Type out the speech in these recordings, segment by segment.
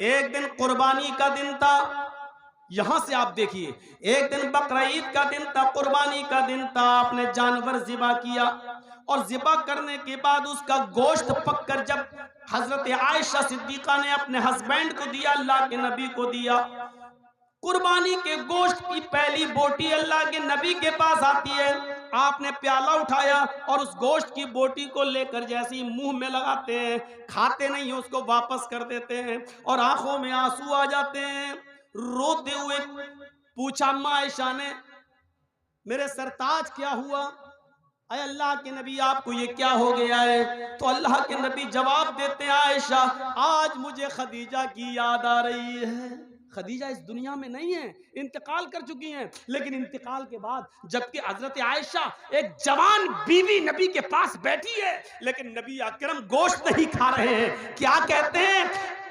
एक दिन कुर्बानी का दिन था। यहां से आप देखिए, एक दिन बकरीद का दिन था, कुर्बानी का दिन था। आपने जानवर ज़िबा किया और ज़िबा करने के बाद उसका गोश्त पककर जब हजरत आयशा सिद्दीका ने अपने हस्बैंड को दिया, अल्लाह के नबी को दिया, कुर्बानी के गोश्त की पहली बोटी अल्लाह के नबी के पास आती है। आपने प्याला उठाया और उस गोश्त की बोटी को लेकर जैसे ही मुंह में लगाते हैं, खाते नहीं है, उसको वापस कर देते हैं और आंखों में आंसू आ जाते हैं। रोते हुए पूछा अम्मा आयशा ने, मेरे सरताज क्या हुआ? अरे अल्लाह के नबी आपको ये क्या हो गया है? तो अल्लाह के नबी जवाब देते हैं, आयशा आज मुझे खदीजा की याद आ रही है। खदीजा इस दुनिया में नहीं है, इंतकाल कर चुकी हैं। लेकिन इंतकाल के बाद जबकि हजरत आयशा एक जवान बीवी नबी के पास बैठी है, लेकिन नबी अकरम गोश्त नहीं खा रहे हैं। क्या कहते हैं?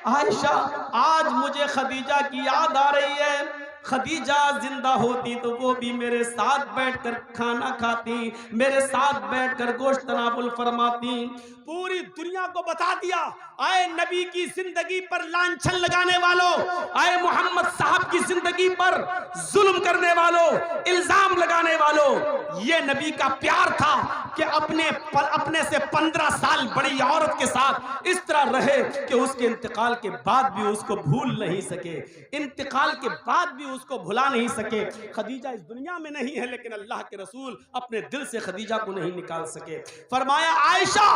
आयशा आज मुझे खदीजा की याद आ रही है। खदीजा जिंदा होती तो वो भी मेरे साथ बैठकर खाना खाती, मेरे साथ बैठकर गोश्त तनावुल फरमाती। पूरी दुनिया को बता दिया, आए नबी की जिंदगी पर लांछन लगाने वालों, आए मोहम्मद साहब की जिंदगी पर जुल्म करने वालों, इल्जाम लगाने वालों, ये नबी का प्यार था कि अपने से 15 साल बड़ी औरत के साथ इस तरह रहे कि उसके इंतकाल के बाद भी उसको भूल नहीं सके, इंतकाल के बाद भी उसको भुला नहीं सके। खदीजा इस दुनिया में नहीं है, लेकिन अल्लाह के रसूल अपने दिल से खदीजा को नहीं निकाल सके। फरमाया आयशा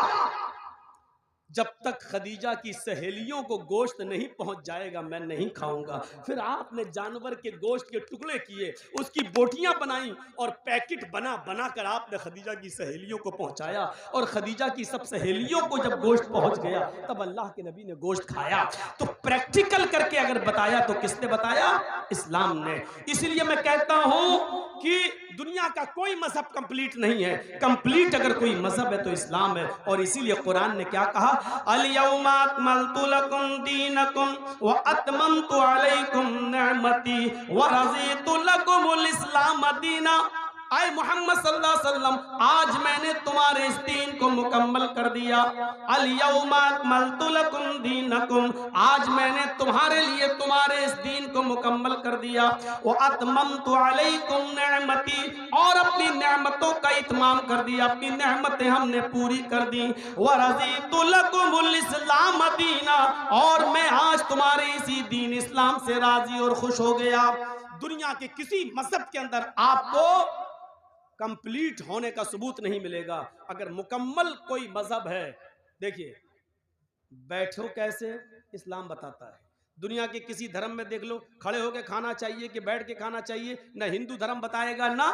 जब तक खदीजा की सहेलियों को गोश्त नहीं पहुंच जाएगा मैं नहीं खाऊंगा। फिर आपने जानवर के गोश्त के टुकड़े किए, उसकी बोटियां बनाई और पैकेट बना बना कर आपने खदीजा की सहेलियों को पहुंचाया। और खदीजा की सब सहेलियों को जब गोश्त पहुंच गया तब अल्लाह के नबी ने गोश्त खाया। तो प्रैक्टिकल करके अगर बताया तो किसने बताया? इस्लाम ने। इसलिए मैं कहता हूं कि दुनिया का कोई मजहब कंप्लीट नहीं है, कंप्लीट अगर कोई मजहब है तो इस्लाम है। और इसीलिए कुरान ने क्या कहा? अल-यौमा अकमलतु लकुम दीनकुम व अतममतु अलैकुम निअमती व रज़ीतु लकुमुल इस्लाम दीना। आए मोहम्मद सल्लल्लाहु अलैहि वसल्लम आज मैंने तुम्हारे इस दीन को मुकम्मल कर दिया। अल-यौमा अकमलतु लकुम दीनकुम, आज मैंने तुम्हारे लिए तुम्हारे इस दीन को मुकम्मल कर दिया। व अतममतु अलैकुम निअमती, और अपनी नेमतों का इत्माम कर दिया, अपनी नेमतें हमने पूरी कर दी। व रज़ीतु लकुमुल इस्लाम दीना, और मैं आज तुम्हारे इसी दीन इस्लाम से राजी और खुश हो गया। दुनिया के किसी मजहब के अंदर आपको कंप्लीट होने का सबूत नहीं मिलेगा। अगर मुकम्मल कोई मजहब है, देखिए बैठो कैसे, इस्लाम बताता है। दुनिया के किसी धर्म में देख लो, खड़े होकर खाना चाहिए कि बैठ के खाना चाहिए, ना हिंदू धर्म बताएगा, ना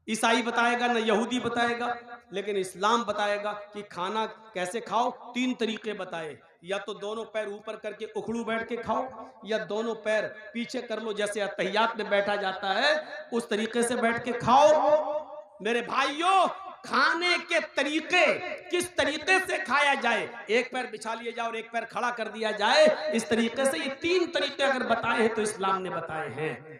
ईसाई बताएगा, ना यहूदी बताएगा, लेकिन इस्लाम बताएगा कि खाना कैसे खाओ। 3 तरीके बताए, या तो दोनों पैर ऊपर करके उखड़ू बैठ के खाओ, या दोनों पैर पीछे कर लो जैसे अत्तहियात में बैठा जाता है उस तरीके से बैठ के खाओ। मेरे भाइयों, खाने के तरीके किस तरीके से खाया जाए, एक पैर बिछा लिया जाए और एक पैर खड़ा कर दिया जाए, इस तरीके से, ये 3 तरीके अगर बताए हैं तो इस्लाम ने बताए हैं।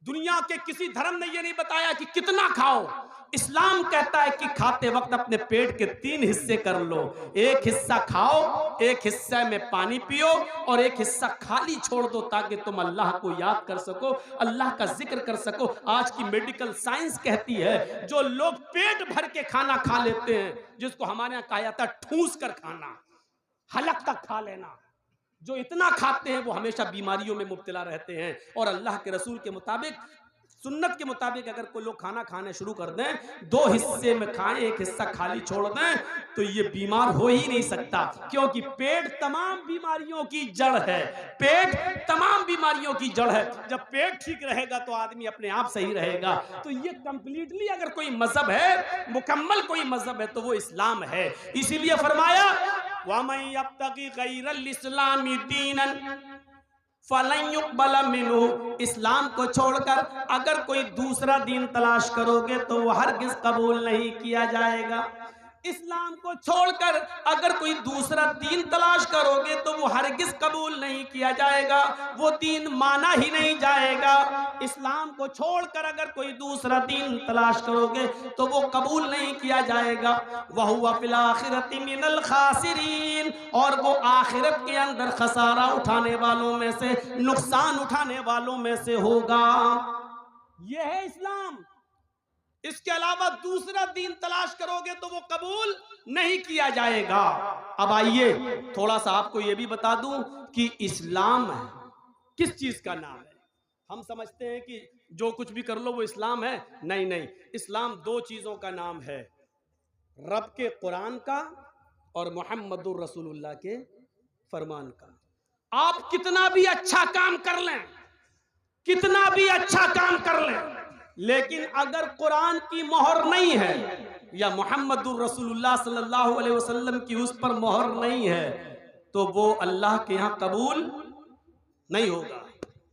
दुनिया के किसी धर्म ने यह नहीं बताया कि कितना खाओ। इस्लाम कहता है कि खाते वक्त अपने पेट के 3 हिस्से कर लो, एक हिस्सा खाओ, एक हिस्से में पानी पियो और एक हिस्सा खाली छोड़ दो, ताकि तुम अल्लाह को याद कर सको, अल्लाह का जिक्र कर सको। आज की मेडिकल साइंस कहती है जो लोग पेट भर के खाना खा लेते हैं, जिसको हमारे यहाँ कहा जाता है ठूस कर खाना, हलक तक खा लेना, जो इतना खाते हैं वो हमेशा बीमारियों में मुब्तला रहते हैं। और अल्लाह के रसूल के मुताबिक, सुन्नत के मुताबिक अगर कोई लोग खाना खाने शुरू कर दें, 2 हिस्से में खाएं, एक हिस्सा खाली छोड़ दें, तो ये बीमार हो ही नहीं सकता, क्योंकि पेट तमाम बीमारियों की जड़ है। पेट तमाम बीमारियों की जड़ है। जब पेट ठीक रहेगा तो आदमी अपने आप सही रहेगा। तो ये कंप्लीटली अगर कोई मजहब है, मुकम्मल कोई मजहब है, तो वो इस्लाम है। इसीलिए फरमाया वमन यब्तगी गैरल इस्लामी दीनन फलन युक़बल मिन्हु, इस्लाम को छोड़कर अगर कोई दूसरा दीन तलाश करोगे तो वह हरगिज़ कबूल नहीं किया जाएगा। इस्लाम को छोड़कर अगर कोई दूसरा दीन तलाश करोगे तो वो हरगिज कबूल नहीं किया जाएगा, वो दीन माना ही नहीं जाएगा। इस्लाम को छोड़कर अगर कोई दूसरा दीन तलाश करोगे तो वो कबूल नहीं किया जाएगा। वहुवा फिल आखिरति मिनल खासिरीन, और वो आखिरत के अंदर खसारा उठाने वालों में से, नुकसान उठाने वालों में से होगा। यह है इस्लाम। इसके अलावा दूसरा दीन तलाश करोगे तो वो कबूल नहीं किया जाएगा। अब आइए थोड़ा सा आपको ये भी बता दूं कि इस्लाम किस चीज का नाम है। हम समझते हैं कि जो कुछ भी कर लो वो इस्लाम है। नहीं नहीं, इस्लाम दो चीजों का नाम है, रब के कुरान का और मुहम्मदुर रसूलुल्लाह के फरमान का। आप कितना भी अच्छा काम कर लें, कितना भी अच्छा काम कर लें, लेकिन अगर कुरान की मोहर नहीं है या मुहम्मदुर रसूलुल्लाह सल्लल्लाहु अलैहि वसल्लम की उस पर मोहर नहीं है तो वो अल्लाह के यहाँ कबूल नहीं होगा।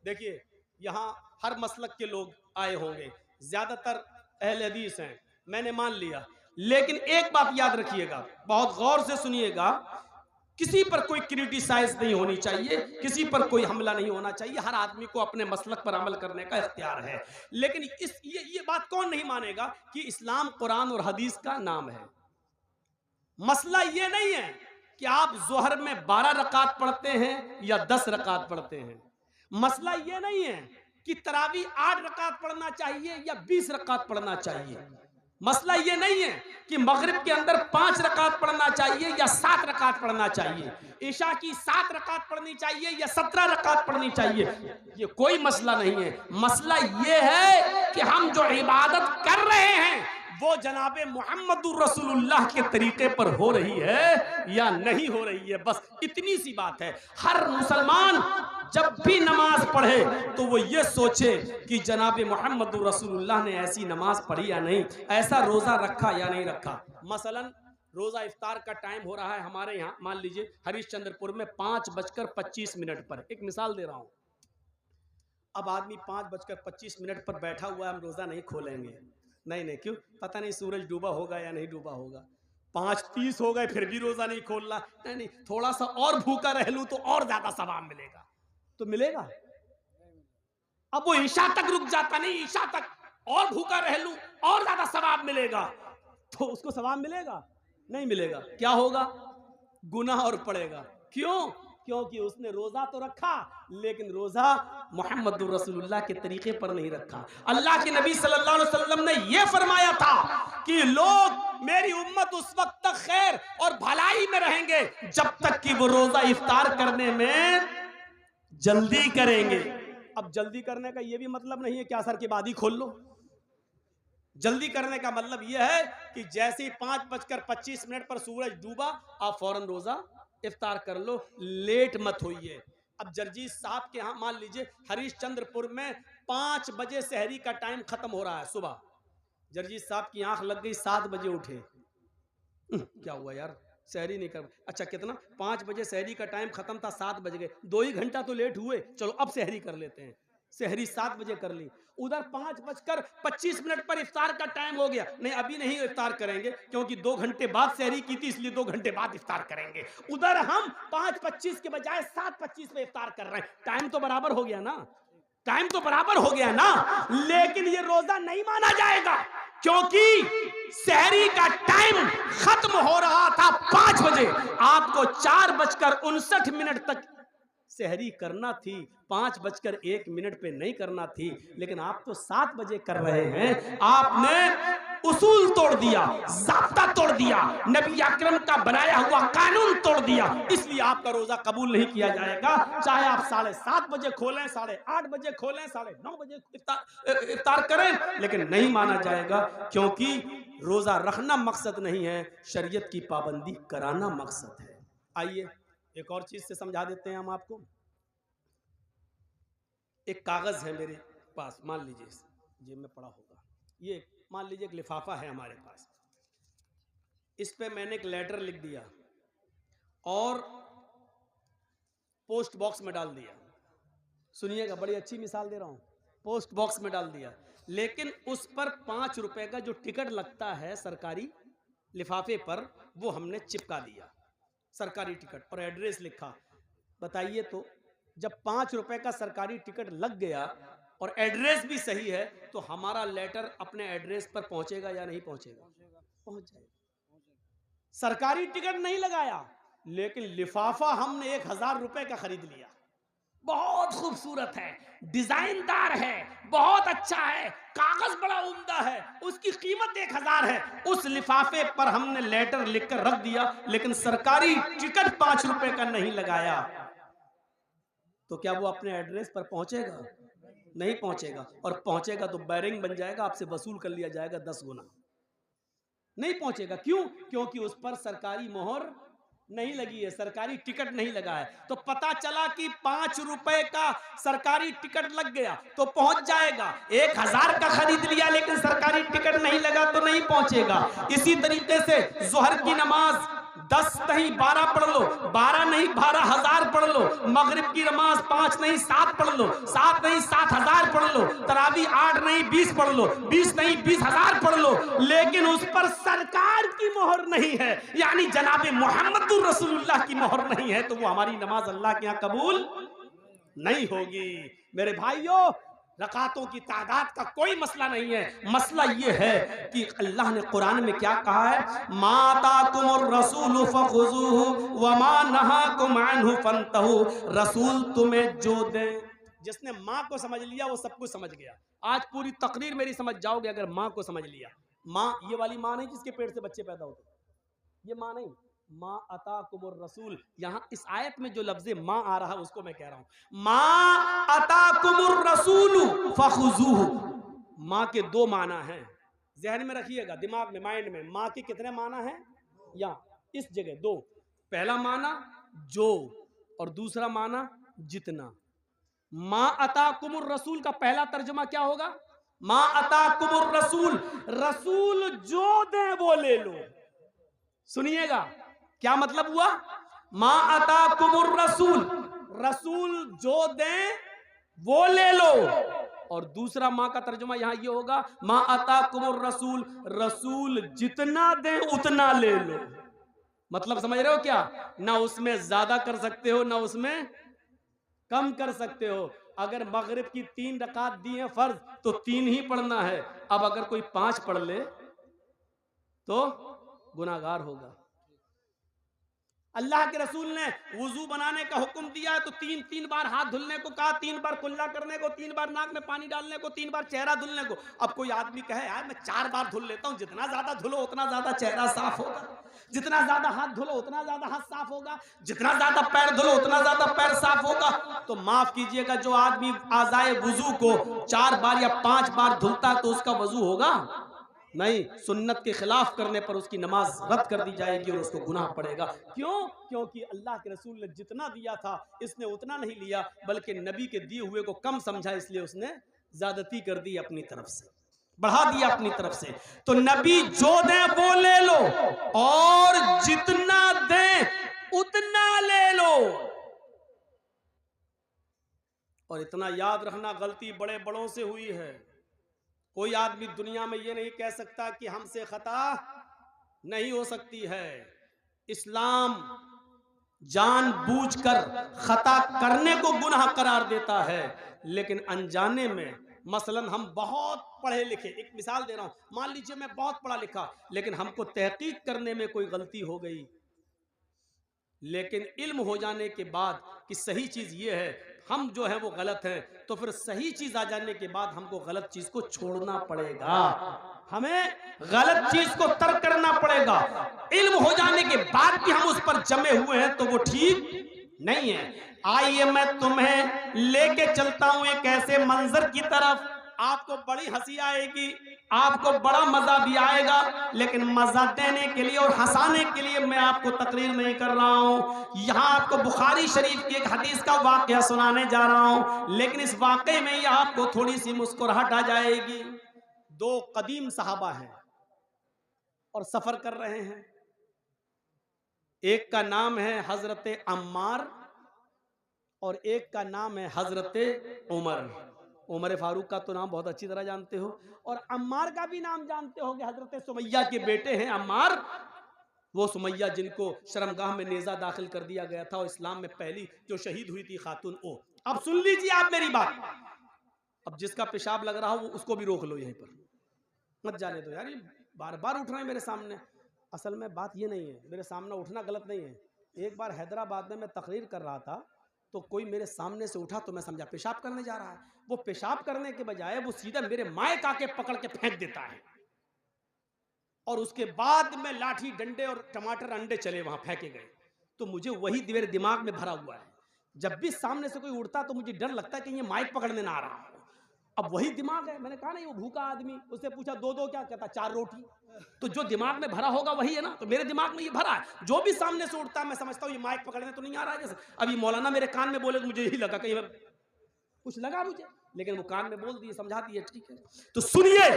देखिए यहाँ हर मसलक के लोग आए होंगे, ज्यादातर अहले हदीस हैं, मैंने मान लिया, लेकिन एक बात याद रखिएगा, बहुत गौर से सुनिएगा, किसी पर कोई क्रिटिसाइज नहीं होनी चाहिए, किसी पर कोई हमला नहीं होना चाहिए। हर आदमी को अपने मसलक पर अमल करने का इख्तियार है। लेकिन ये बात कौन नहीं मानेगा कि इस्लाम कुरान और हदीस का नाम है। मसला ये नहीं है कि आप जोहर में 12 रकात पढ़ते हैं या 10 रकात पढ़ते हैं। मसला ये नहीं है कि तरावी 8 रकात पढ़ना चाहिए या 20 रकात पढ़ना चाहिए। मसला ये नहीं है कि मगरिब के अंदर 5 रकात पढ़ना चाहिए या 7 रकात पढ़ना चाहिए, ईशा की 7 रकात पढ़नी चाहिए या 17 रकात पढ़नी चाहिए। ये कोई मसला नहीं है। मसला ये है कि हम जो इबादत कर रहे हैं वो जनाबे मुहम्मदुर रसूलुल्लाह के तरीके पर हो रही है या नहीं हो रही है, बस इतनी सी बात है। हर मुसलमान जब भी नमाज पढ़े तो वो ये सोचे कि जनाबे मुहम्मदुर रसूलुल्लाह ने ऐसी नमाज पढ़ी या नहीं, ऐसा रोजा रखा या नहीं रखा। मसलन रोजा इफ्तार का टाइम हो रहा है हमारे यहाँ, मान लीजिए हरिश्चंद्रपुर में 5:25 पर, एक मिसाल दे रहा हूँ। अब आदमी 5:25 पर बैठा हुआ है, हम रोजा नहीं खोलेंगे, नहीं नहीं, क्यों? पता नहीं सूरज डूबा होगा या नहीं डूबा होगा। 5:30 हो गए फिर भी रोजा नहीं खोलना, नहीं नहीं, थोड़ा सा और भूखा रह लूं तो और ज्यादा सवाब मिलेगा, तो मिलेगा। अब वो ईशा तक रुक जाता, नहीं ईशा तक और भूखा रह लूं और ज्यादा सवाब मिलेगा, तो उसको सवाब मिलेगा? नहीं मिलेगा। क्या होगा? गुनाह और पड़ेगा। क्यों? क्योंकि उसने रोजा तो रखा लेकिन रोजा मुहम्मदुर रसूलुल्लाह के तरीके पर नहीं रखा। अल्लाह के नबी सल्लल्लाहु अलैहि वसल्लम ने यह फरमाया था कि लोग, मेरी उम्मत उस वक्त तक खैर और भलाई में रहेंगे जब तक कि वो रोजा इफ्तार करने में जल्दी करेंगे। अब जल्दी करने का यह भी मतलब नहीं है कि असर के बाद ही खोल लो। जल्दी करने का मतलब यह है कि जैसे ही 5:25 पर सूरज डूबा आप फौरन रोजा इफ्तार कर लो, लेट मत होइए। अब जर्जीस साहब के यहाँ मान लीजिए हरिश्चंद्रपुर में 5 बजे सहरी का टाइम खत्म हो रहा है सुबह। जर्जीस साहब की आंख लग गई, 7 बजे उठे, क्या हुआ यार, सहरी नहीं कर, अच्छा कितना, 5 बजे सहरी का टाइम खत्म था, 7 बज गए, 2 ही घंटा तो लेट हुए, चलो अब सहरी कर लेते हैं। सहरी 7 बजे कर ली, उधर 5:25 पर इफ्तार का टाइम हो गया, नहीं अभी नहीं इफ्तार करेंगे क्योंकि 2 घंटे बाद सहरी की थी इसलिए 2 घंटे बाद इफ्तार करेंगे। उधर हम 5:25 के बजाय 7:25 पे इफ्तार कर रहे हैं। टाइम तो बराबर हो गया ना, टाइम तो बराबर हो गया ना, लेकिन ये रोजा नहीं माना जाएगा क्योंकि सहरी का टाइम खत्म हो रहा था 5 बजे, आपको 4:59 तक सहरी करना थी, 5:01 पे नहीं करना थी, लेकिन आप तो 7 बजे कर रहे हैं। आपने उसूल तोड़ दिया, ज़ाब्ता तोड़ दिया, नबी अकरम का बनाया हुआ कानून तोड़ दिया, इसलिए आपका रोजा कबूल नहीं किया जाएगा। चाहे आप 7:30 बजे खोलें, 8:30 बजे खोलें, 9:30 बजे इफ्तार करें, लेकिन नहीं माना जाएगा क्योंकि रोजा रखना मकसद नहीं है, शरीयत की पाबंदी कराना मकसद है। आइए एक और चीज से समझा देते हैं हम आपको। एक कागज है मेरे पास, मान लीजिए जेब में पड़ा होगा, ये मान लीजिए एक लिफाफा है हमारे पास, इस पे मैंने एक लेटर लिख दिया और पोस्ट बॉक्स में डाल दिया। सुनिएगा, बड़ी अच्छी मिसाल दे रहा हूं, पोस्ट बॉक्स में डाल दिया, लेकिन उस पर 5 रुपए का जो टिकट लगता है सरकारी, लिफाफे पर वो हमने चिपका दिया, सरकारी टिकट और एड्रेस लिखा। बताइए तो जब 5 रुपए का सरकारी टिकट लग गया और एड्रेस भी सही है तो हमारा लेटर अपने एड्रेस पर पहुंचेगा या नहीं पहुंचेगा? पहुंच जाएगा। सरकारी टिकट नहीं लगाया लेकिन लिफाफा हमने 1000 रुपए का खरीद लिया, बहुत खूबसूरत है, डिजाइनदार है, बहुत अच्छा है, कागज बड़ा उम्दा है, उसकी कीमत 1000 है। उस लिफाफे पर हमने लेटर लिखकर रख दिया लेकिन सरकारी टिकट 5 रुपए का नहीं लगाया, तो क्या वो अपने एड्रेस पर पहुंचेगा? नहीं पहुंचेगा। और पहुंचेगा तो बैरिंग बन जाएगा, आपसे वसूल कर लिया जाएगा 10 गुना। नहीं पहुंचेगा। क्यों? क्योंकि उस पर सरकारी मोहर नहीं लगी है, सरकारी टिकट नहीं लगा है। तो पता चला कि 5 रुपए का सरकारी टिकट लग गया तो पहुंच जाएगा। 1000 का खरीद लिया लेकिन सरकारी टिकट नहीं लगा तो नहीं पहुंचेगा। इसी तरीके से जोहर की नमाज 10 नहीं 12 पढ़ लो, 12 नहीं 12,000 पढ़ लो, मगरिब की नमाज 5 नहीं 7 पढ़ लो, 7 नहीं 7,000 पढ़ लो, तरावी 8 नहीं 20 पढ़ लो, 20 नहीं 20,000 पढ़ लो, लेकिन उस पर सरकार की मोहर नहीं है, यानी जनाबे मोहम्मदुर रसूलुल्लाह की मोहर नहीं है, तो वो हमारी नमाज अल्लाह के यहाँ कबूल नहीं होगी। मेरे भाइयों, रकातों की तादाद का कोई मसला नहीं है, मसला ये है कि अल्लाह ने कुरान में क्या कहा है, माताकुमुर रसूलु फखुज़ूहु वमा नहाकुम अन्हु फंतहु। रसूल तुम्हें जो दे, जिसने माँ को समझ लिया वो सब कुछ समझ गया। आज पूरी तकरीर मेरी समझ जाओगे अगर माँ को समझ लिया। माँ ये वाली माँ नहीं जिसके पेट से बच्चे पैदा होते, ये माँ नहीं, माँ अताकुमुर रसूल। यहाँ इस आयत में जो लफ्ज़ माँ आ रहा है उसको मैं कह रहा हूँ। माँ अताकुमुर रसूलु फखुज़ूहु। माँ के 2 माना हैं, जहन में रखिएगा, दिमाग में, माइंड में। माँ के कितने माना हैं? यहाँ इस जगह 2। पहला माना जो और दूसरा माना जितना। माँ अताकुमुर रसूल का पहला तर्जुमा क्या होगा? माँ अताकुमुर रसूल, रसूल जो दे वो ले लो। सुनिएगा क्या मतलब हुआ? माँ अताकुमुर रसूल, रसूल जो दे वो ले लो। और दूसरा माँ का तर्जुमा यहाँ ये होगा, माँ अताकुमुर रसूल, रसूल जितना दे उतना ले लो। मतलब समझ रहे हो क्या? ना उसमें ज्यादा कर सकते हो ना उसमें कम कर सकते हो। अगर मगरिब की 3 रकात दी है फर्ज तो 3 ही पढ़ना है। अब अगर कोई 5 पढ़ ले तो गुनाहगार होगा। अल्लाह के रसूल ने वुजू बनाने का हुक्म दिया है तो 3 बार हाथ धुलने को कहा, 3 बार कुल्ला करने को, 3 बार नाक में पानी डालने को, 3 बार चेहरा धुलने को। अब कोई आदमी कहे यार मैं 4 बार धुल लेता हूं, जितना ज्यादा धुलो उतना ज्यादा चेहरा साफ होगा, जितना ज्यादा हाथ धुलो उतना ज्यादा हाथ साफ होगा, जितना ज्यादा पैर धुलो उतना ज्यादा पैर साफ होगा। तो माफ कीजिएगा, जो आदमी आज़ाए वुजू को 4 बार या 5 बार धुलता है तो उसका वजू होगा नहीं। सुन्नत के खिलाफ करने पर उसकी नमाज रद्द कर दी जाएगी और उसको गुनाह पड़ेगा। क्यों? क्योंकि अल्लाह के रसूल ने जितना दिया था इसने उतना नहीं लिया, बल्कि नबी के दिए हुए को कम समझा, इसलिए उसने ज्यादती कर दी, अपनी तरफ से बढ़ा दिया अपनी तरफ से। तो नबी जो दे वो ले लो और जितना दे उतना ले लो। और इतना याद रखना, गलती बड़े बड़ों से हुई है। कोई आदमी दुनिया में ये नहीं कह सकता कि हमसे खता नहीं हो सकती है। इस्लाम जानबूझकर खता करने को गुनाह करार देता है, लेकिन अनजाने में, मसलन हम बहुत पढ़े लिखे, एक मिसाल दे रहा हूं, मान लीजिए मैं बहुत पढ़ा लिखा लेकिन हमको तहकीक करने में कोई गलती हो गई, लेकिन इल्म हो जाने के बाद कि सही चीज ये है, हम जो है वो गलत है, तो फिर सही चीज आ जाने के बाद हमको गलत चीज को छोड़ना पड़ेगा, हमें गलत चीज को तर्क करना पड़ेगा। इल्म हो जाने के बाद भी हम उस पर जमे हुए हैं तो वो ठीक नहीं है। आइए मैं तुम्हें लेके चलता हूं एक ऐसे मंजर की तरफ, आपको बड़ी हंसी आएगी, आपको बड़ा मजा भी आएगा, लेकिन मजा देने के लिए और हंसाने के लिए मैं आपको तकरीर नहीं कर रहा हूं। यहां आपको बुखारी शरीफ की एक हदीस का वाकया सुनाने जा रहा हूं, लेकिन इस वाकये में यह आपको थोड़ी सी मुस्कुराहट आ जाएगी। 2 कदीम सहाबा हैं और सफर कर रहे हैं। एक का नाम है हजरत अम्मार और एक का नाम है हजरत उमर। उमर फारूक का तो नाम बहुत अच्छी तरह जानते हो, और अम्मार का भी नाम जानते हो कि हजरत सुमैया के बेटे हैं अम्मार। वो सुमैया जिनको शर्मगाह में नेजा दाखिल कर दिया गया था और इस्लाम में पहली जो शहीद हुई थी खातून वो। अब सुन लीजिए आप मेरी बात, अब जिसका पेशाब लग रहा हो वो उसको भी रोक लो यहीं पर, मत जाने दो यार, ये बार बार उठ रहे हैं मेरे सामने। असल में बात ये नहीं है, मेरे सामने उठना गलत नहीं है। एक बार हैदराबाद में मैं तकरीर कर रहा था तो कोई मेरे सामने से उठा तो मैं समझा पेशाब करने जा रहा है। वो पेशाब करने के बजाय वो सीधा मेरे माइक आके पकड़ के फेंक देता है, और उसके बाद में लाठी डंडे और टमाटर अंडे चले वहां फेंके गए। तो मुझे वही मेरे दिमाग में भरा हुआ है, जब भी सामने से कोई उड़ता तो मुझे डर लगता है कि ये माइक पकड़ने ना आ रहा हो। अब वही दिमाग है। मैंने कहा नहीं, वो भूखा आदमी, उससे पूछा दो दो क्या, कहता 4 रोटी। तो जो दिमाग में भरा होगा वही है ना, तो मेरे दिमाग में ये भरा है। जो भी सामने से उड़ता है मैं समझता हूँ ये माइक पकड़ने तो नहीं आ रहा है। जैसे अभी मौलाना मेरे कान में बोले तो मुझे यही लगा, कहीं कुछ लगा मुझे, लेकिन वो कान में बोल दिए, समझा दिए, ठीक है। तो सुनिए,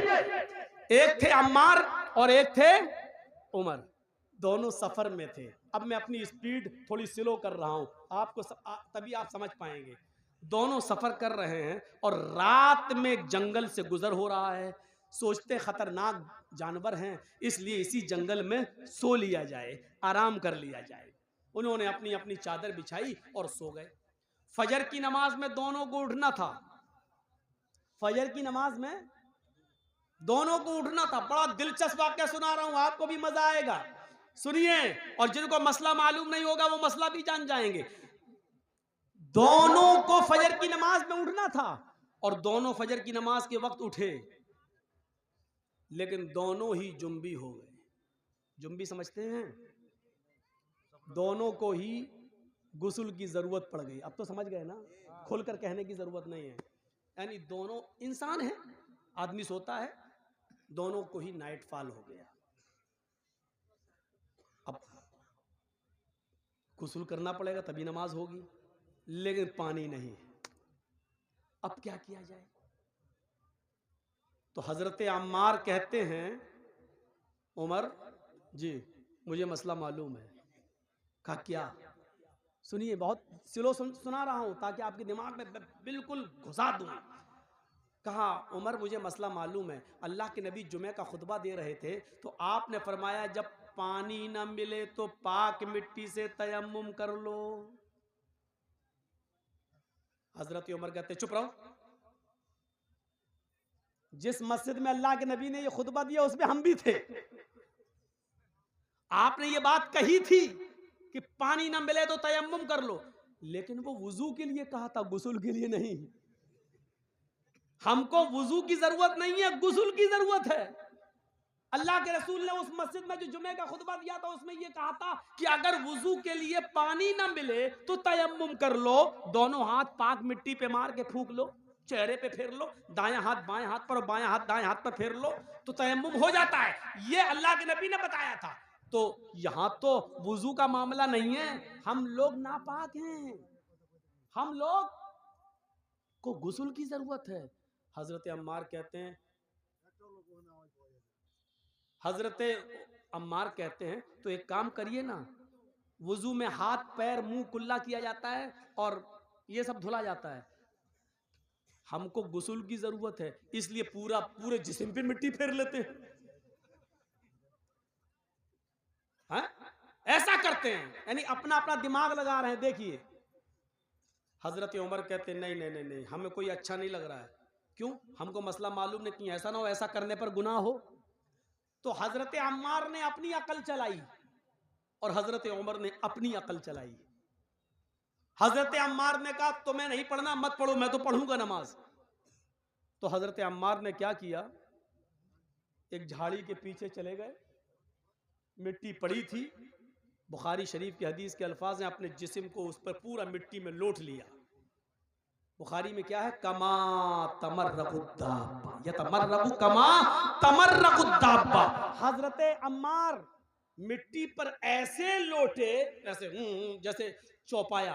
एक थे अम्मार और एक थे उमर, दोनों सफर में थे। अब मैं अपनी स्पीड थोड़ी स्लो कर रहा हूं आपको तभी आप समझ पाएंगे। दोनों सफर कर रहे हैं और रात में जंगल से गुजर हो रहा है। सोचते खतरनाक जानवर हैं, इसलिए इसी जंगल में सो लिया जाए, आराम कर लिया जाए। उन्होंने अपनी अपनी चादर बिछाई और सो गए। फजर की नमाज में दोनों को उठना था, फजर की नमाज में दोनों को उठना था। बड़ा दिलचस्प वाकया सुना रहा हूं, आपको भी मजा आएगा, सुनिए। और जिनको मसला मालूम नहीं होगा वो मसला भी जान जाएंगे। दोनों को फजर की नमाज में उठना था और दोनों फजर की नमाज के वक्त उठे, लेकिन दोनों ही जुम्बी हो गए। जुम्बी समझते हैं? दोनों को ही गुस्ल की जरूरत पड़ गई। अब तो समझ गए ना, खुलकर कहने की जरूरत नहीं है। यानी दोनों इंसान हैं, आदमी सोता है, दोनों को ही नाइट फॉल हो गया। अब गुस्ल करना पड़ेगा तभी नमाज होगी, लेकिन पानी नहीं है। अब क्या किया जाए? तो हजरत अम्मार कहते हैं, उमर जी मुझे मसला मालूम है। कहा क्या? सुनिए, बहुत स्लो सुना रहा हूं ताकि आपके दिमाग में बिल्कुल घुसा दूं। कहा उमर मुझे मसला मालूम है। अल्लाह के नबी जुमे का खुतबा दे रहे थे तो आपने फरमाया जब पानी ना मिले तो पाक मिट्टी से तयम्मुम कर लो। हजरत उमर कहते चुप रहो, जिस मस्जिद में अल्लाह के नबी ने ये खुतबा दिया उसमें हम भी थे। आपने ये बात कही थी कि पानी ना मिले तो तयम्मुम कर लो, लेकिन वो वुजू के लिए कहा था, गुस्ल के लिए नहीं। हमको वुजू की जरूरत नहीं है, गुस्ल की जरूरत है। अल्लाह के रसूल ने उस मस्जिद में जो जुमे का खुतबा दिया था उसमें यह कहा था कि अगर वुजू के लिए पानी ना मिले तो तयम्मुम कर लो। दोनों हाथ पाक मिट्टी पे मार के फूंक लो, चेहरे पे फेर लो, दायां हाथ बाएं हाथ पर और बायां हाथ दाएं हाथ पर फेर लो तो तयम्मुम हो जाता है। ये अल्लाह के नबी ने बताया था। तो यहां तो वुजू का मामला नहीं है, हम लोग नापाक हैं, हम लोग को गुस्ल की जरूरत है। हजरत अम्मार कहते हैं, हजरत अम्मार कहते हैं तो एक काम करिए ना, वुजू में हाथ पैर मुंह कुल्ला किया जाता है और ये सब धुला जाता है। हमको गुस्ल की जरूरत है, इसलिए पूरे जिस्म पे मिट्टी फेर लेते हैं। हाँ? ऐसा करते हैं, यानी अपना अपना दिमाग लगा रहे हैं। देखिए हजरत उमर कहते नहीं नहीं नहीं नहीं, हमें कोई अच्छा नहीं लग रहा है। क्यों? हमको मसला मालूम नहीं, ऐसा ना हो ऐसा करने पर गुनाह हो। तो हजरत अम्मार ने अपनी अकल चलाई और हजरत उमर ने अपनी अकल चलाई। हजरत अम्मार ने कहा तुम्हें नहीं पढ़ना मत पढ़ो, मैं तो पढ़ूंगा नमाज। तो हजरत अम्मार ने क्या किया, एक झाड़ी के पीछे चले गए, मिट्टी पड़ी थी, बुखारी शरीफ की हदीस के अल्फाज हैं, अपने जिस्म को उस पर पूरा मिट्टी में लोट लिया। बुखारी में क्या है, कमा तमर्रकुद्दाब्बा यतमर्रकु कमा तमर्रकुद्दाब्बा। हजरत अम्मार मिट्टी पर ऐसे लोटे, ऐसे जैसे चौपाया,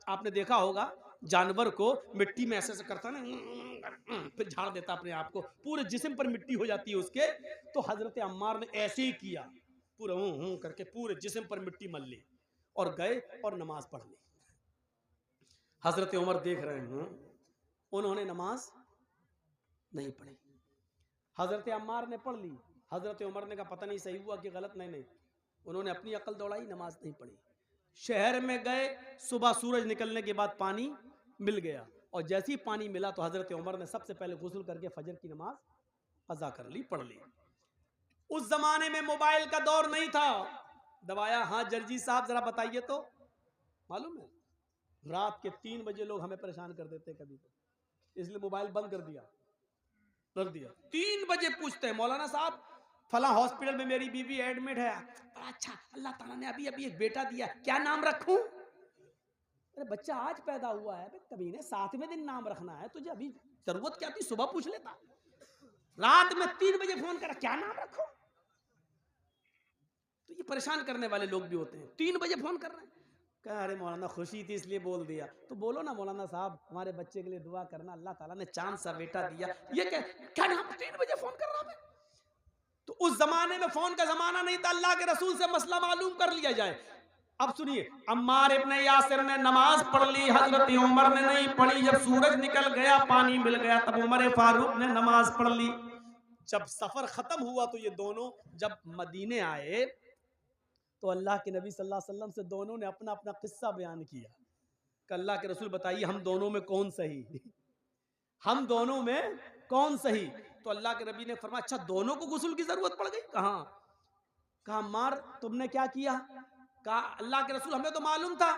आपने देखा होगा जानवर को मिट्टी में ऐसे करता ना, फिर झाड़ देता अपने आप को, पूरे जिस्म पर मिट्टी हो जाती है उसके। तो हजरत अम्मार ने ऐसे ही किया, पूरा करके पूरे जिस्म पर मिट्टी मल ली और गए और नमाज पढ़ ली। हजरत उमर देख रहे हैं, उन्होंने नमाज नहीं पढ़ी। हजरत अम्मार ने पढ़ ली। हजरत उमर ने कहा पता नहीं सही हुआ कि गलत। नहीं, उन्होंने अपनी अकल दौड़ाई, नमाज नहीं पढ़ी। शहर में गए, सुबह सूरज निकलने के बाद पानी मिल गया, और जैसे ही पानी मिला तो हजरत उमर ने सबसे पहले गुस्ल करके फजर की नमाज कज़ा कर ली, पढ़ ली। उस जमाने में मोबाइल का दौर नहीं था। दबाया, हाँ जर्जी साहब जरा बताइए तो। मालूम है रात के 3 बजे लोग हमें परेशान कर देते कभी तो, इसलिए मोबाइल बंद कर दिया, रख दिया। 3 बजे पूछते हैं, मौलाना साहब फला हॉस्पिटल में मेरी बीवी एडमिट है। अच्छा, अल्लाह ताला ने अभी अभी एक बेटा दिया, क्या नाम रखूं? अरे बच्चा आज पैदा हुआ है, कभी ने 7वें दिन नाम रखना है, तुझे अभी जरूरत क्या थी, सुबह पूछ लेता। रात में 3 बजे फोन करा, क्या नाम रखूं? तो ये परेशान करने वाले लोग भी होते हैं, 3 बजे फोन कर रहे हैं। कहा अरे मौलाना खुशी थी इसलिए बोल दिया। तो बोलो ना मौलाना साहब हमारे बच्चे के लिए दुआ करना, अल्लाह ताला ने चांद सा बेटा दिया। ये क्या नाम 3 बजे फोन कर रहा है? तो उस जमाने में फोन का जमाना नहीं था, अल्लाह के रसूल से मसला मालूम कर लिया जाए। अब सुनिए, अम्मार इब्ने यासिर ने नमाज पढ़ ली, हजरत उमर ने नहीं पढ़ी। जब सूरज निकल गया, पानी मिल गया, तब उमर फारूक ने नमाज पढ़ ली। जब सफर खत्म हुआ तो ये दोनों जब मदीने आए तो अल्लाह के नबी सल्लल्लाहु अलैहि वसल्लम से दोनों ने अपना अपना किस्सा बयान किया कि अल्लाह के रसूल बताइए हम दोनों में कौन सही, हम दोनों में कौन सही? तो अल्लाह के नबी ने फरमाया अच्छा दोनों को गुस्ल की जरूरत पड़ गई? कहा मार तुमने क्या किया? कहा अल्लाह के रसूल हमें तो मालूम था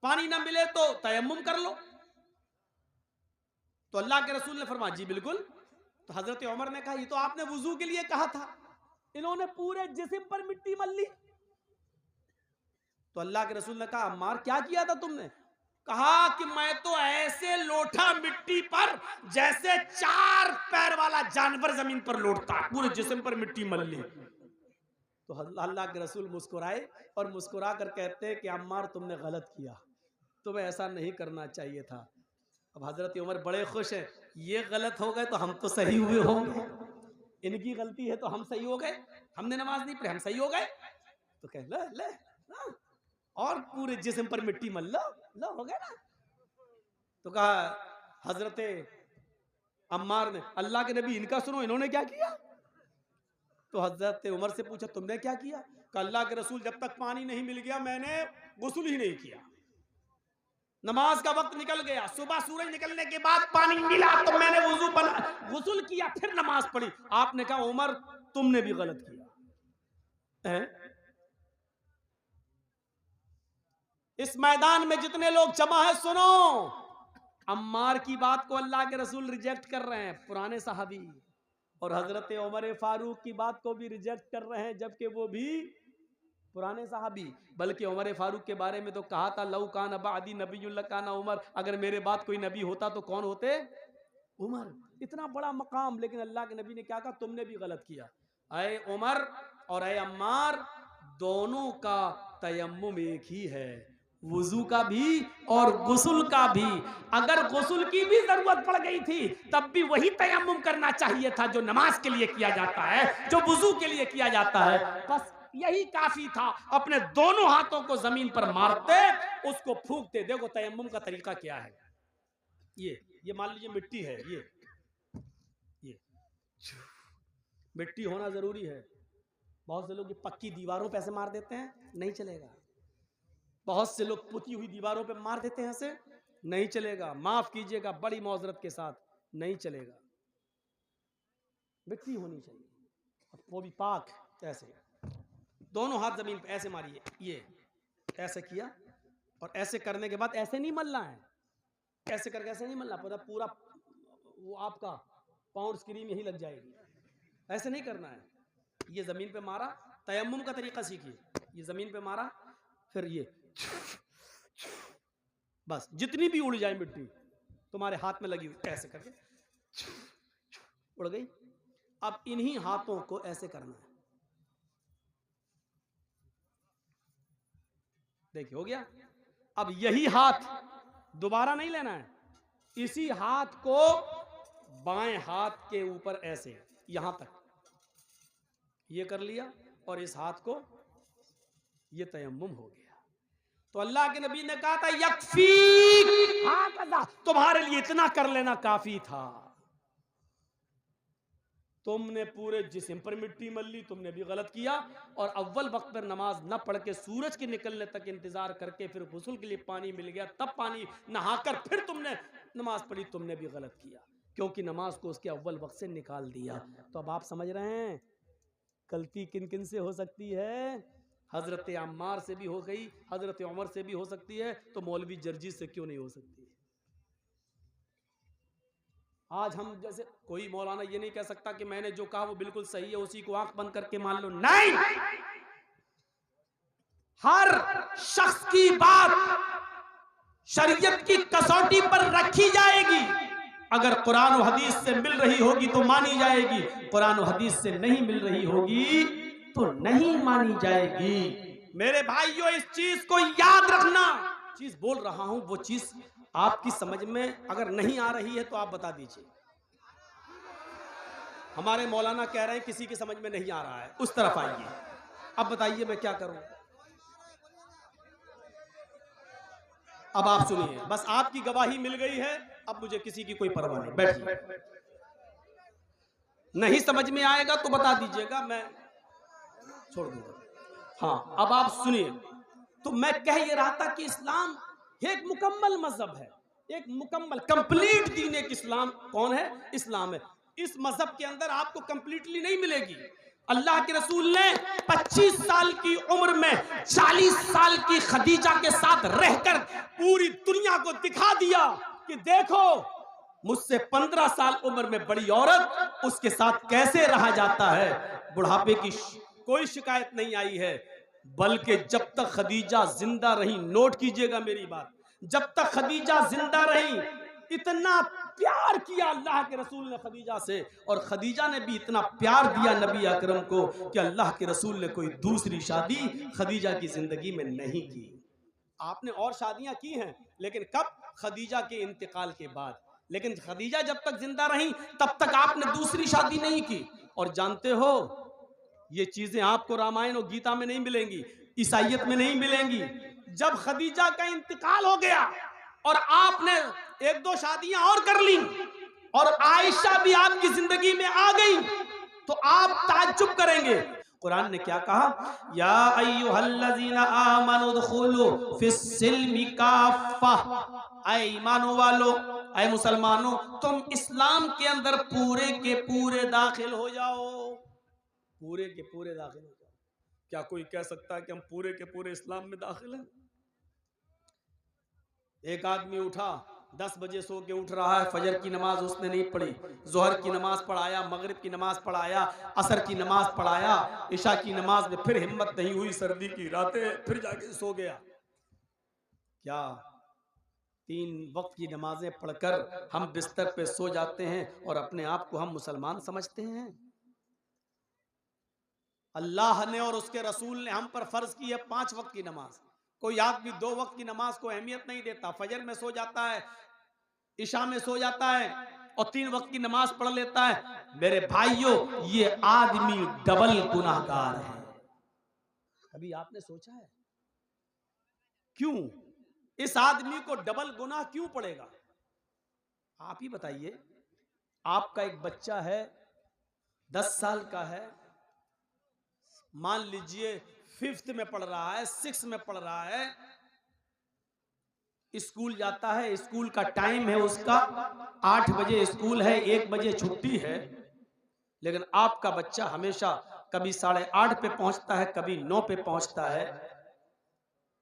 पानी ना मिले तो तयम्मुम कर लो। तो अल्लाह के रसूल ने फरमाया जी बिल्कुल। तो हजरत उमर ने कहा ये तो आपने वुजू के लिए कहा था, इन्होंने पूरे जिस्म पर मिट्टी मल ली। तो अल्लाह के रसूल ने कहा अम्मार क्या किया था तुमने? कहा कि मैं तो ऐसे लोटा मिट्टी पर जैसे 4 पैर वाला जानवर जमीन पर लोटता, पूरे जिस्म पर मिट्टी मल ली। तो अल्लाह के रसूल मुस्कुराए और मुस्कुरा कर कहते हैं कि अम्मार तुमने गलत किया, तुम्हें ऐसा नहीं करना चाहिए था। अब हजरत उमर बड़े खुश हैं, ये गलत हो गए तो हम तो सही हुए होंगे, इनकी गलती है तो हम सही हो गए, हमने नमाज नहीं पढ़ी हम सही हो गए। तो कह ले ले ना, और पूरे जिस्म पर मिट्टी मल लो हो गया ना। तो कहा हजरत अम्मार ने अल्लाह के नबी इनका सुनो, इन्होंने क्या किया? तो हजरत उमर से पूछा तुमने क्या किया? कहा अल्लाह के रसूल जब तक पानी नहीं मिल गया मैंने गुस्ल ही नहीं किया, नमाज का वक्त निकल गया, सुबह सूरज निकलने के बाद पानी मिला तो मैंने वुजू बना गुस्ल किया फिर नमाज पढ़ी। आपने कहा उमर तुमने भी गलत किया है? इस मैदान में जितने लोग जमा है सुनो, अम्मार की बात को अल्लाह के रसूल रिजेक्ट कर रहे हैं, पुराने सहाबी, और हजरत उमर फारूक की बात को भी रिजेक्ट कर रहे हैं जबकि वो भी पुराने सहाबी। बल्कि उमर फारूक के बारे में तो कहा था लौ कान बादी नबीयुल्लाह काना उमर, अगर मेरे बाद कोई नबी होता तो कौन होते? उमर। इतना बड़ा मकाम, लेकिन अल्लाह के नबी ने क्या कहा? तुमने भी गलत किया। अय उमर और अय अम्मार, दोनों का तयम्मुम एक ही है, वुजू का भी और गुस्ल का भी। अगर गुस्ल की भी जरूरत पड़ गई थी तब भी वही तयम्मुम करना चाहिए था जो नमाज के लिए किया जाता है, जो वुजू के लिए किया जाता है। बस यही काफी था। अपने दोनों हाथों को जमीन पर मारते, उसको फूंकते। देखो तयम्मुम का तरीका क्या है। ये मान लीजिए मिट्टी है, ये मिट्टी होना जरूरी है। बहुत से लोग ये पक्की दीवारों पे ऐसे मार देते हैं, नहीं चलेगा। बहुत से लोग पुती हुई दीवारों पे मार देते हैं, ऐसे नहीं चलेगा। माफ कीजिएगा, बड़ी मौजरत के साथ नहीं चलेगा। मिट्टी होनी चाहिए, वो भी पाक। ऐसे दोनों हाथ जमीन पे ऐसे मारिए, ये ऐसे किया, और ऐसे करने के बाद ऐसे नहीं मलना है, ऐसे करके ऐसे नहीं मलना, पूरा वो आपका पाउंड स्क्रीन यही लग जाएगी, ऐसे नहीं करना है। ये जमीन पे मारा, तयम्मुम का तरीका सीखिए। ये जमीन पे मारा, फिर ये बस जितनी भी उड़ जाए मिट्टी तुम्हारे हाथ में लगी हुई, ऐसे करके उड़ गई। अब इन्हीं हाथों को ऐसे करना है, देखिए हो गया। अब यही हाथ दोबारा नहीं लेना है, इसी हाथ को बाएं हाथ के ऊपर ऐसे यहां तक ये कर लिया, और इस हाथ को ये तयम्मुम हो गया। तो अल्लाह के नबी ने कहा था यकफी, तुम्हारे लिए इतना कर लेना काफी था। तुमने पूरे जिस्म पर मिट्टी मल ली, तुमने भी गलत किया। और अव्वल वक्त पर नमाज न पढ़ के सूरज के निकलने तक इंतजार करके फिर गुस्ल के लिए पानी मिल गया, तब पानी नहाकर फिर तुमने नमाज पढ़ी, तुमने भी गलत किया, क्योंकि नमाज को उसके अव्वल वक्त से निकाल दिया। तो अब आप समझ रहे हैं गलती किन किन से हो सकती है? हजरत अम्मार से भी हो गई, हजरत उमर से भी हो सकती है, तो मौलवी जर्जी से क्यों नहीं हो सकती? आज हम जैसे कोई मौलाना ये नहीं कह सकता कि मैंने जो कहा वो बिल्कुल सही है, उसी को आंख बंद करके मान लो, नहीं। हर शख्स की बात शरीयत की कसौटी पर रखी जाएगी। अगर कुरान और हदीस से मिल रही होगी तो मानी जाएगी, कुरान और हदीस से नहीं मिल रही होगी तो नहीं मानी जाएगी। मेरे भाइयों, इस चीज को याद रखना। चीज बोल रहा हूं वो चीज आपकी समझ में अगर नहीं आ रही है तो आप बता दीजिए। हमारे मौलाना कह रहे हैं किसी की समझ में नहीं आ रहा है, उस तरफ आइए। अब बताइए मैं क्या करूं? अब आप सुनिए, बस आपकी गवाही मिल गई है, अब मुझे किसी की कोई परवाह नहीं। बैठिए, नहीं समझ में आएगा तो बता दीजिएगा, मैं छोड़ दूंगा। हाँ, अब आप सुनिए। तो मैं कह ये रहा था कि इस्लाम एक मुकम्मल मजहब है, एक मुकम्मल कंप्लीट दीन एक इस्लाम कौन है? इस्लाम है। इस मजहब के अंदर आपको कंप्लीटली नहीं मिलेगी। अल्लाह के रसूल ने 25 साल की उम्र में 40 साल की खदीजा के साथ रहकर पूरी दुनिया को दिखा दिया कि देखो मुझसे 15 साल उम्र में बड़ी औरत, उसके साथ कैसे रहा जाता है। बुढ़ापे की कोई शिकायत नहीं आई है, बल्कि जब तक खदीजा जिंदा रही, नोट कीजिएगा मेरी बात, जब तक खदीजा जिंदा रही इतना प्यार किया अल्लाह के रसूल ने खदीजा से, और खदीजा ने भी इतना प्यार दिया नबी अकरम को कि अल्लाह के रसूल ने कोई दूसरी शादी खदीजा की जिंदगी में नहीं की। आपने और शादियां की हैं, लेकिन कब? खदीजा के इंतकाल के बाद। लेकिन खदीजा जब तक जिंदा रही तब तक आपने दूसरी शादी नहीं की। और जानते हो ये चीजें आपको रामायण और गीता में नहीं मिलेंगी, ईसाइयत में नहीं मिलेंगी। जब खदीजा का इंतकाल हो गया और आपने 1-2 शादियां और कर ली और आयशा भी आपकी जिंदगी में आ गई, तो आप ताज्जुब करेंगे। कुरान ने क्या कहा? या अय्युहल्लज़ीना आमनु दुखुलू फिस्सिल्मि काफ़ा, ऐ ईमानो वालो, ऐ मुसलमानों, तुम इस्लाम के अंदर पूरे के पूरे दाखिल हो जाओ। पूरे के पूरे दाखिल हो जाओ। क्या कोई कह सकता है कि हम पूरे के पूरे इस्लाम में दाखिल हैं? एक आदमी उठा, 10 बजे सो के उठ रहा है, फजर की नमाज उसने नहीं पढ़ी, जोहर की नमाज पढ़ाया, मगरिब की नमाज पढ़ाया, असर की नमाज पढ़ाया, इशा की नमाज में फिर हिम्मत नहीं हुई, सर्दी की रातें, फिर जाके सो गया। क्या 3 वक्त की नमाजें पढ़कर हम बिस्तर पे सो जाते हैं और अपने आप को हम मुसलमान समझते हैं? अल्लाह ने और उसके रसूल ने हम पर फर्ज की है 5 वक्त की नमाज। कोई आदमी 2 वक्त की नमाज को अहमियत नहीं देता, फजर में सो जाता है, इशा में सो जाता है और 3 वक्त की नमाज पढ़ लेता है। मेरे भाइयों, ये आदमी डबल गुनाहगार है। कभी आपने सोचा है क्यों इस आदमी को डबल गुनाह क्यों पड़ेगा? आप ही बताइए। आपका एक बच्चा है, 10 साल का है, मान लीजिए 5th में पढ़ रहा है, 6th में पढ़ रहा है, स्कूल जाता है, स्कूल का टाइम है उसका 8 बजे स्कूल है, 1 बजे छुट्टी है, लेकिन आपका बच्चा हमेशा कभी 8:30 पे पहुंचता है, कभी 9 पे पहुंचता है।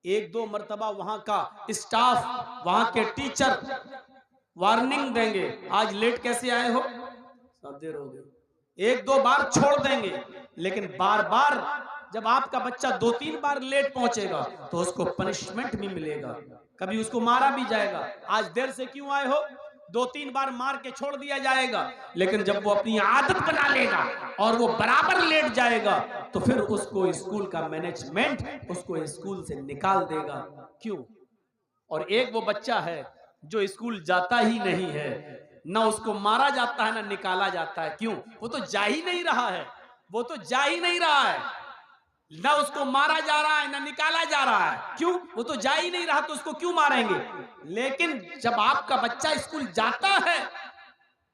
1-2 मर्तबा वहां का स्टाफ, वहां के टीचर वार्निंग देंगे, आज लेट कैसे आए हो, सब देर हो गई, 1-2 बार छोड़ देंगे। लेकिन बार बार जब आपका बच्चा 2-3 बार लेट पहुंचेगा तो उसको पनिशमेंट भी मिलेगा, कभी उसको मारा भी जाएगा। आज देर से क्यों आए हो, 2-3 बार मार के छोड़ दिया जाएगा। लेकिन जब वो अपनी आदत बना लेगा और वो बराबर लेट जाएगा तो फिर उसको स्कूल का मैनेजमेंट उसको स्कूल से निकाल देगा। क्यों? और एक वो बच्चा है जो स्कूल जाता ही नहीं है, ना उसको मारा जाता है ना निकाला जाता है। क्यों? वो तो जा ही नहीं रहा है, वो तो जा ही नहीं रहा है, ना उसको मारा जा रहा है ना निकाला जा रहा है। क्यों? वो तो जा ही नहीं रहा, तो उसको क्यों मारेंगे? लेकिन जब आपका बच्चा स्कूल जाता है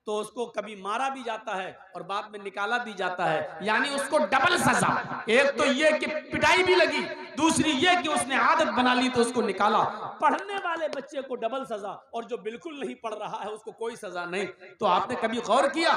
तो उसको कभी मारा भी जाता है और बाद में निकाला भी जाता है, यानी उसको डबल सजा। एक तो ये कि पिटाई भी लगी, दूसरी ये कि उसने आदत बना ली तो उसको निकाला। पढ़ने वाले बच्चे को डबल सजा और जो बिल्कुल नहीं पढ़ रहा है उसको कोई सजा नहीं। तो आपने कभी गौर किया,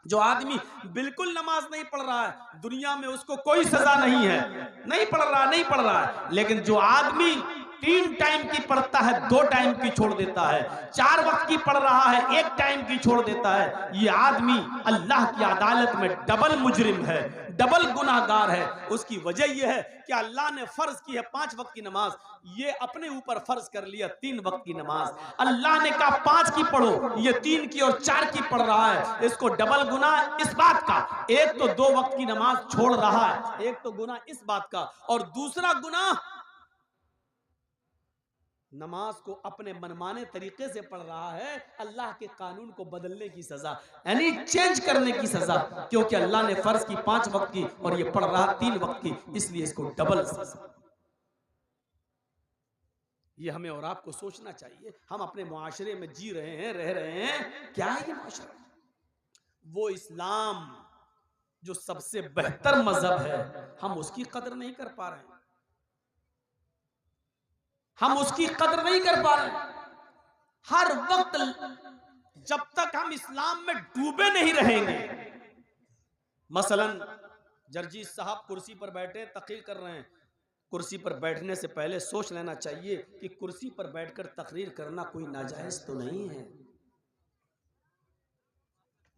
जो आदमी बिल्कुल नमाज नहीं पढ़ रहा है दुनिया में उसको कोई सजा नहीं है, नहीं पढ़ रहा है, लेकिन जो आदमी 3 टाइम की पढ़ता है 2 टाइम की छोड़ देता है, 4 वक्त की पढ़ रहा है 1 टाइम की छोड़ देता है, ये आदमी अल्लाह की अदालत में डबल मुजरिम है, डबल गुनाहगार है। उसकी वजह यह है कि अल्लाह ने फर्ज की है 5 वक्त की नमाज, ये अपने ऊपर फर्ज कर लिया 3 वक्त की नमाज। अल्लाह ने कहा 5 की पढ़ो, ये 3 की और 4 की पढ़ रहा है। इसको डबल गुनाह इस बात का, एक तो 2 वक्त की नमाज छोड़ रहा है, एक तो गुनाह इस बात का, और दूसरा गुनाह नमाज को अपने मनमाने तरीके से पढ़ रहा है, अल्लाह के कानून को बदलने की सजा, यानी चेंज करने की सजा, क्योंकि अल्लाह ने फर्ज की 5 वक्त की और ये पढ़ रहा 3 वक्त की, इसलिए इसको डबल सजा। ये हमें और आपको सोचना चाहिए। हम अपने मुआशरे में जी रहे हैं, रह रहे हैं, क्या है ये मुआशरा? वो इस्लाम जो सबसे बेहतर मजहब है, हम उसकी कदर नहीं कर पा रहे हैं, हम उसकी कदर नहीं कर पा रहे। हर वक्त जब तक हम इस्लाम में डूबे नहीं रहेंगे, मसलन जर्जी साहब कुर्सी पर बैठे तकरीर कर रहे हैं, कुर्सी पर बैठने से पहले सोच लेना चाहिए कि कुर्सी पर बैठकर तकरीर करना कोई नाजायज तो नहीं है।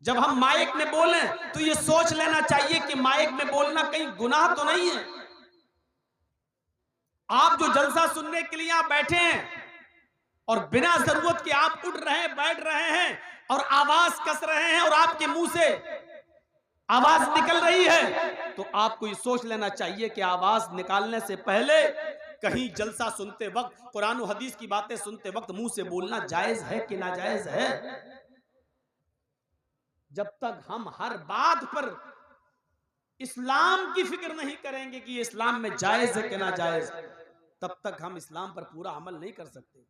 जब हम माइक में बोलें तो ये सोच लेना चाहिए कि माइक में बोलना कहीं गुनाह तो नहीं है। आप जो जलसा सुनने के लिए यहां बैठे हैं और बिना जरूरत के आप उठ रहे हैं, बैठ रहे हैं और आवाज कस रहे हैं और आपके मुंह से आवाज निकल रही है, तो आपको ये सोच लेना चाहिए कि आवाज निकालने से पहले कहीं जलसा सुनते वक्त, कुरान और हदीस की बातें सुनते वक्त मुंह से बोलना जायज है कि नाजायज है। जब तक हम हर बात पर इस्लाम की फिक्र नहीं करेंगे कि ये इस्लाम में जायज है कि नाजायज, तब तक हम इस्लाम पर पूरा अमल नहीं कर सकते।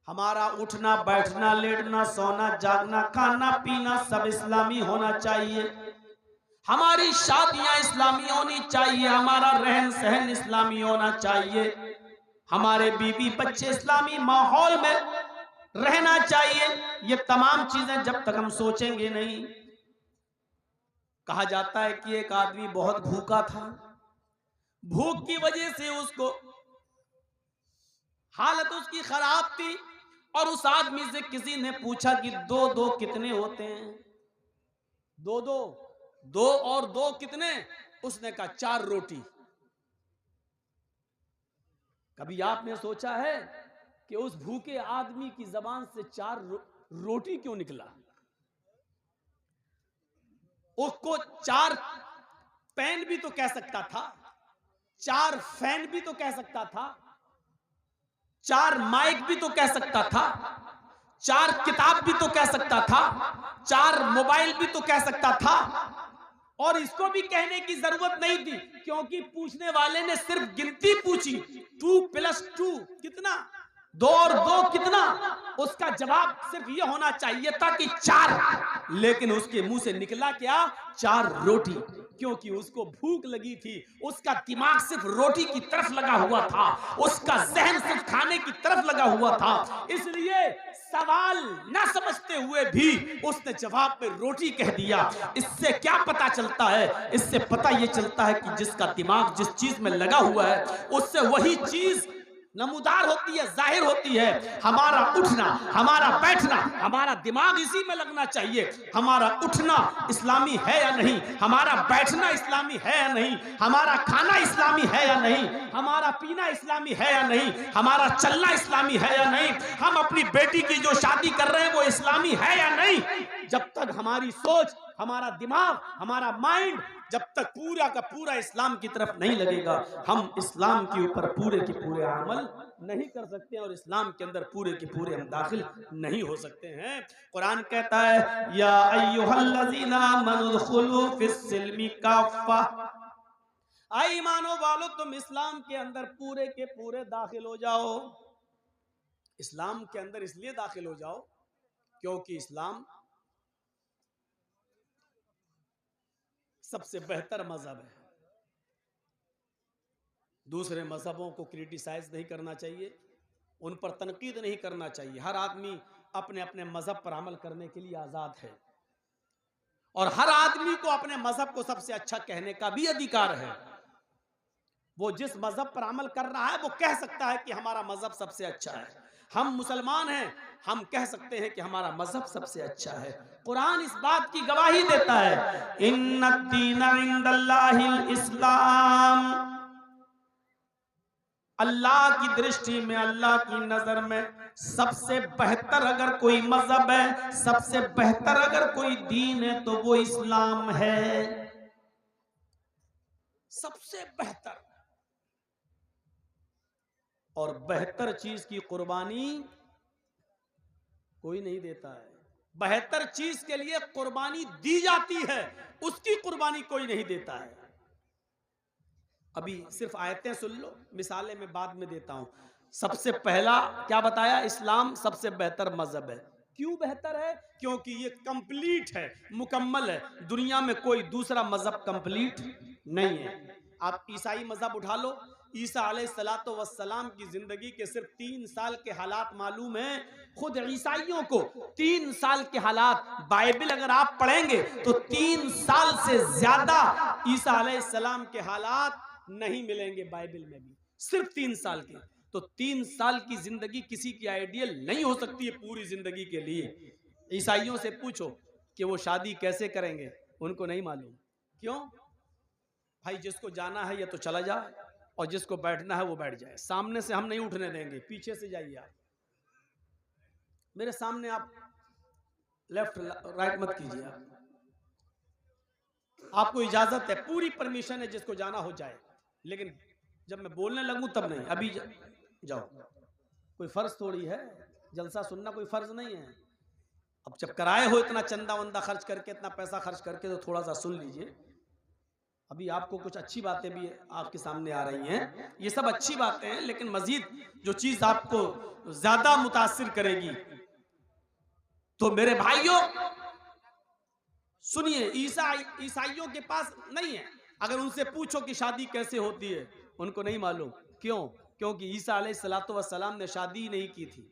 हमारा उठना, बैठना, लेटना, सोना, जागना, खाना, पीना सब इस्लामी होना चाहिए। हमारी शादियां इस्लामी होनी चाहिए, हमारा रहन सहन इस्लामी होना चाहिए, हमारे बीवी बच्चे इस्लामी माहौल में रहना चाहिए। ये तमाम चीजें जब तक हम सोचेंगे नहीं। कहा जाता है कि एक आदमी बहुत भूखा था, भूख की वजह से उसको हालत उसकी खराब थी, और उस आदमी से किसी ने पूछा कि 2-2 कितने होते हैं? 2-2, 2 और 2 कितने? उसने कहा 4 रोटी। कभी आपने सोचा है कि उस भूखे आदमी की जबान से 4 रोटी क्यों निकला? उसको 4 पेन भी तो कह सकता था, 4 फैन भी तो कह सकता था, 4 माइक भी तो कह सकता था, 4 किताब भी तो कह सकता था, 4 मोबाइल भी तो कह सकता था, और इसको भी कहने की जरूरत नहीं थी, क्योंकि पूछने वाले ने सिर्फ गिनती पूछी, 2 + 2 कितना, 2 और 2 कितना? उसका जवाब सिर्फ ये होना चाहिए था कि 4, लेकिन उसके मुंह से निकला क्या? 4 रोटी, क्योंकि उसको भूख लगी थी, उसका दिमाग सिर्फ रोटी की तरफ लगा हुआ था, उसका जहन सिर्फ खाने की तरफ लगा हुआ था, इसलिए सवाल ना समझते हुए भी उसने जवाब में रोटी कह दिया। इससे क्या पता चलता है? इससे पता यह चलता है कि जिसका दिमाग जिस चीज में लगा हुआ है उससे वही चीज नमूदार होती है, जाहिर होती है। हमारा उठना, हमारा बैठना, हमारा दिमाग इसी में लगना चाहिए। हमारा उठना इस्लामी है या नहीं, हमारा बैठना इस्लामी है या नहीं, हमारा खाना इस्लामी है या नहीं, हमारा पीना इस्लामी है या नहीं, हमारा चलना इस्लामी है या नहीं, हम अपनी बेटी की जो शादी कर रहे हैं वो इस्लामी है या नहीं। जब तक हमारी सोच, हमारा दिमाग, हमारा माइंड जब तक पूरा का पूरा इस्लाम की तरफ नहीं लगेगा, हम इस्लाम के ऊपर पूरे के पूरे अमल नहीं कर सकते और इस्लाम के अंदर पूरे के पूरे हम दाखिल नहीं हो सकते हैं। कुरान कहता है या अय्युहल्लज़ीना आमनू उदखुलू फिस्सिल्मी काफ़ा, आई ईमानो वालो तुम इस्लाम के अंदर पूरे के पूरे दाखिल हो जाओ। इस्लाम के अंदर इसलिए दाखिल हो जाओ क्योंकि इस्लाम सबसे बेहतर मजहब है। दूसरे मजहबों को क्रिटिसाइज नहीं करना चाहिए, उन पर तनकीद नहीं करना चाहिए। हर आदमी अपने अपने मजहब पर अमल करने के लिए आजाद है और हर आदमी को अपने मजहब को सबसे अच्छा कहने का भी अधिकार है। वो जिस मजहब पर अमल कर रहा है वो कह सकता है कि हमारा मजहब सबसे अच्छा है। हम मुसलमान हैं, हम कह सकते हैं कि हमारा मजहब सबसे अच्छा है। कुरान इस बात की गवाही देता है, इन्नद्दीना इंदल्लाहिल इस्लाम, अल्लाह की दृष्टि में, अल्लाह की नजर में सबसे बेहतर अगर कोई मजहब है, सबसे बेहतर अगर कोई दीन है तो वो इस्लाम है। सबसे बेहतर और बेहतर चीज की कुर्बानी कोई नहीं देता है। बेहतर चीज के लिए कुर्बानी दी जाती है, उसकी कुर्बानी कोई नहीं देता है। अभी सिर्फ आयतें सुन लो, मिसालें मैं बाद में देता हूं। सबसे पहला क्या बताया? इस्लाम सबसे बेहतर मजहब है। क्यों बेहतर है? क्योंकि ये कंप्लीट है, मुकम्मल है। दुनिया में कोई दूसरा मजहब कंप्लीट नहीं है। आप ईसाई मजहब उठा लो, ईसा अलैहिस्सलातो वस्सलाम की जिंदगी के सिर्फ 3 साल के हालात मालूम हैं। खुद ईसाइयों को 3 साल के हालात, बाइबल अगर आप पढ़ेंगे तो 3 साल से ज्यादा ईसा अलैहिस्सलाम के हालात नहीं मिलेंगे बाइबल में भी, सिर्फ 3 साल के। तो 3 साल की जिंदगी किसी की आइडियल नहीं हो सकती है पूरी जिंदगी के लिए। ईसाइयों से पूछो कि वो शादी कैसे करेंगे, उनको नहीं मालूम। क्यों भाई? जिसको जाना है या तो चला जाए और जिसको बैठना है वो बैठ जाए। सामने से हम नहीं उठने देंगे, पीछे से जाइए। आप मेरे सामने आप लेफ्ट राइट मत कीजिए। आपको इजाजत है, पूरी परमिशन है, जिसको जाना हो जाए। लेकिन जब मैं बोलने लगूं तब नहीं। अभी जाओ, कोई फर्ज थोड़ी है, जलसा सुनना कोई फर्ज नहीं है। अब जब कराए हो इतना चंदा वंदा खर्च करके, इतना पैसा खर्च करके, तो थोड़ा सा सुन लीजिए। अभी आपको कुछ अच्छी बातें भी आपके सामने आ रही हैं, ये सब अच्छी बातें हैं, लेकिन मजीद जो चीज आपको ज्यादा मुतासिर करेगी, तो मेरे भाइयों सुनिए, ईसाइयों के पास नहीं है। अगर उनसे पूछो कि शादी कैसे होती है, उनको नहीं मालूम। क्यों? क्योंकि ईसा अलैहिस्सलातो वस्सलाम ने शादी नहीं की थी।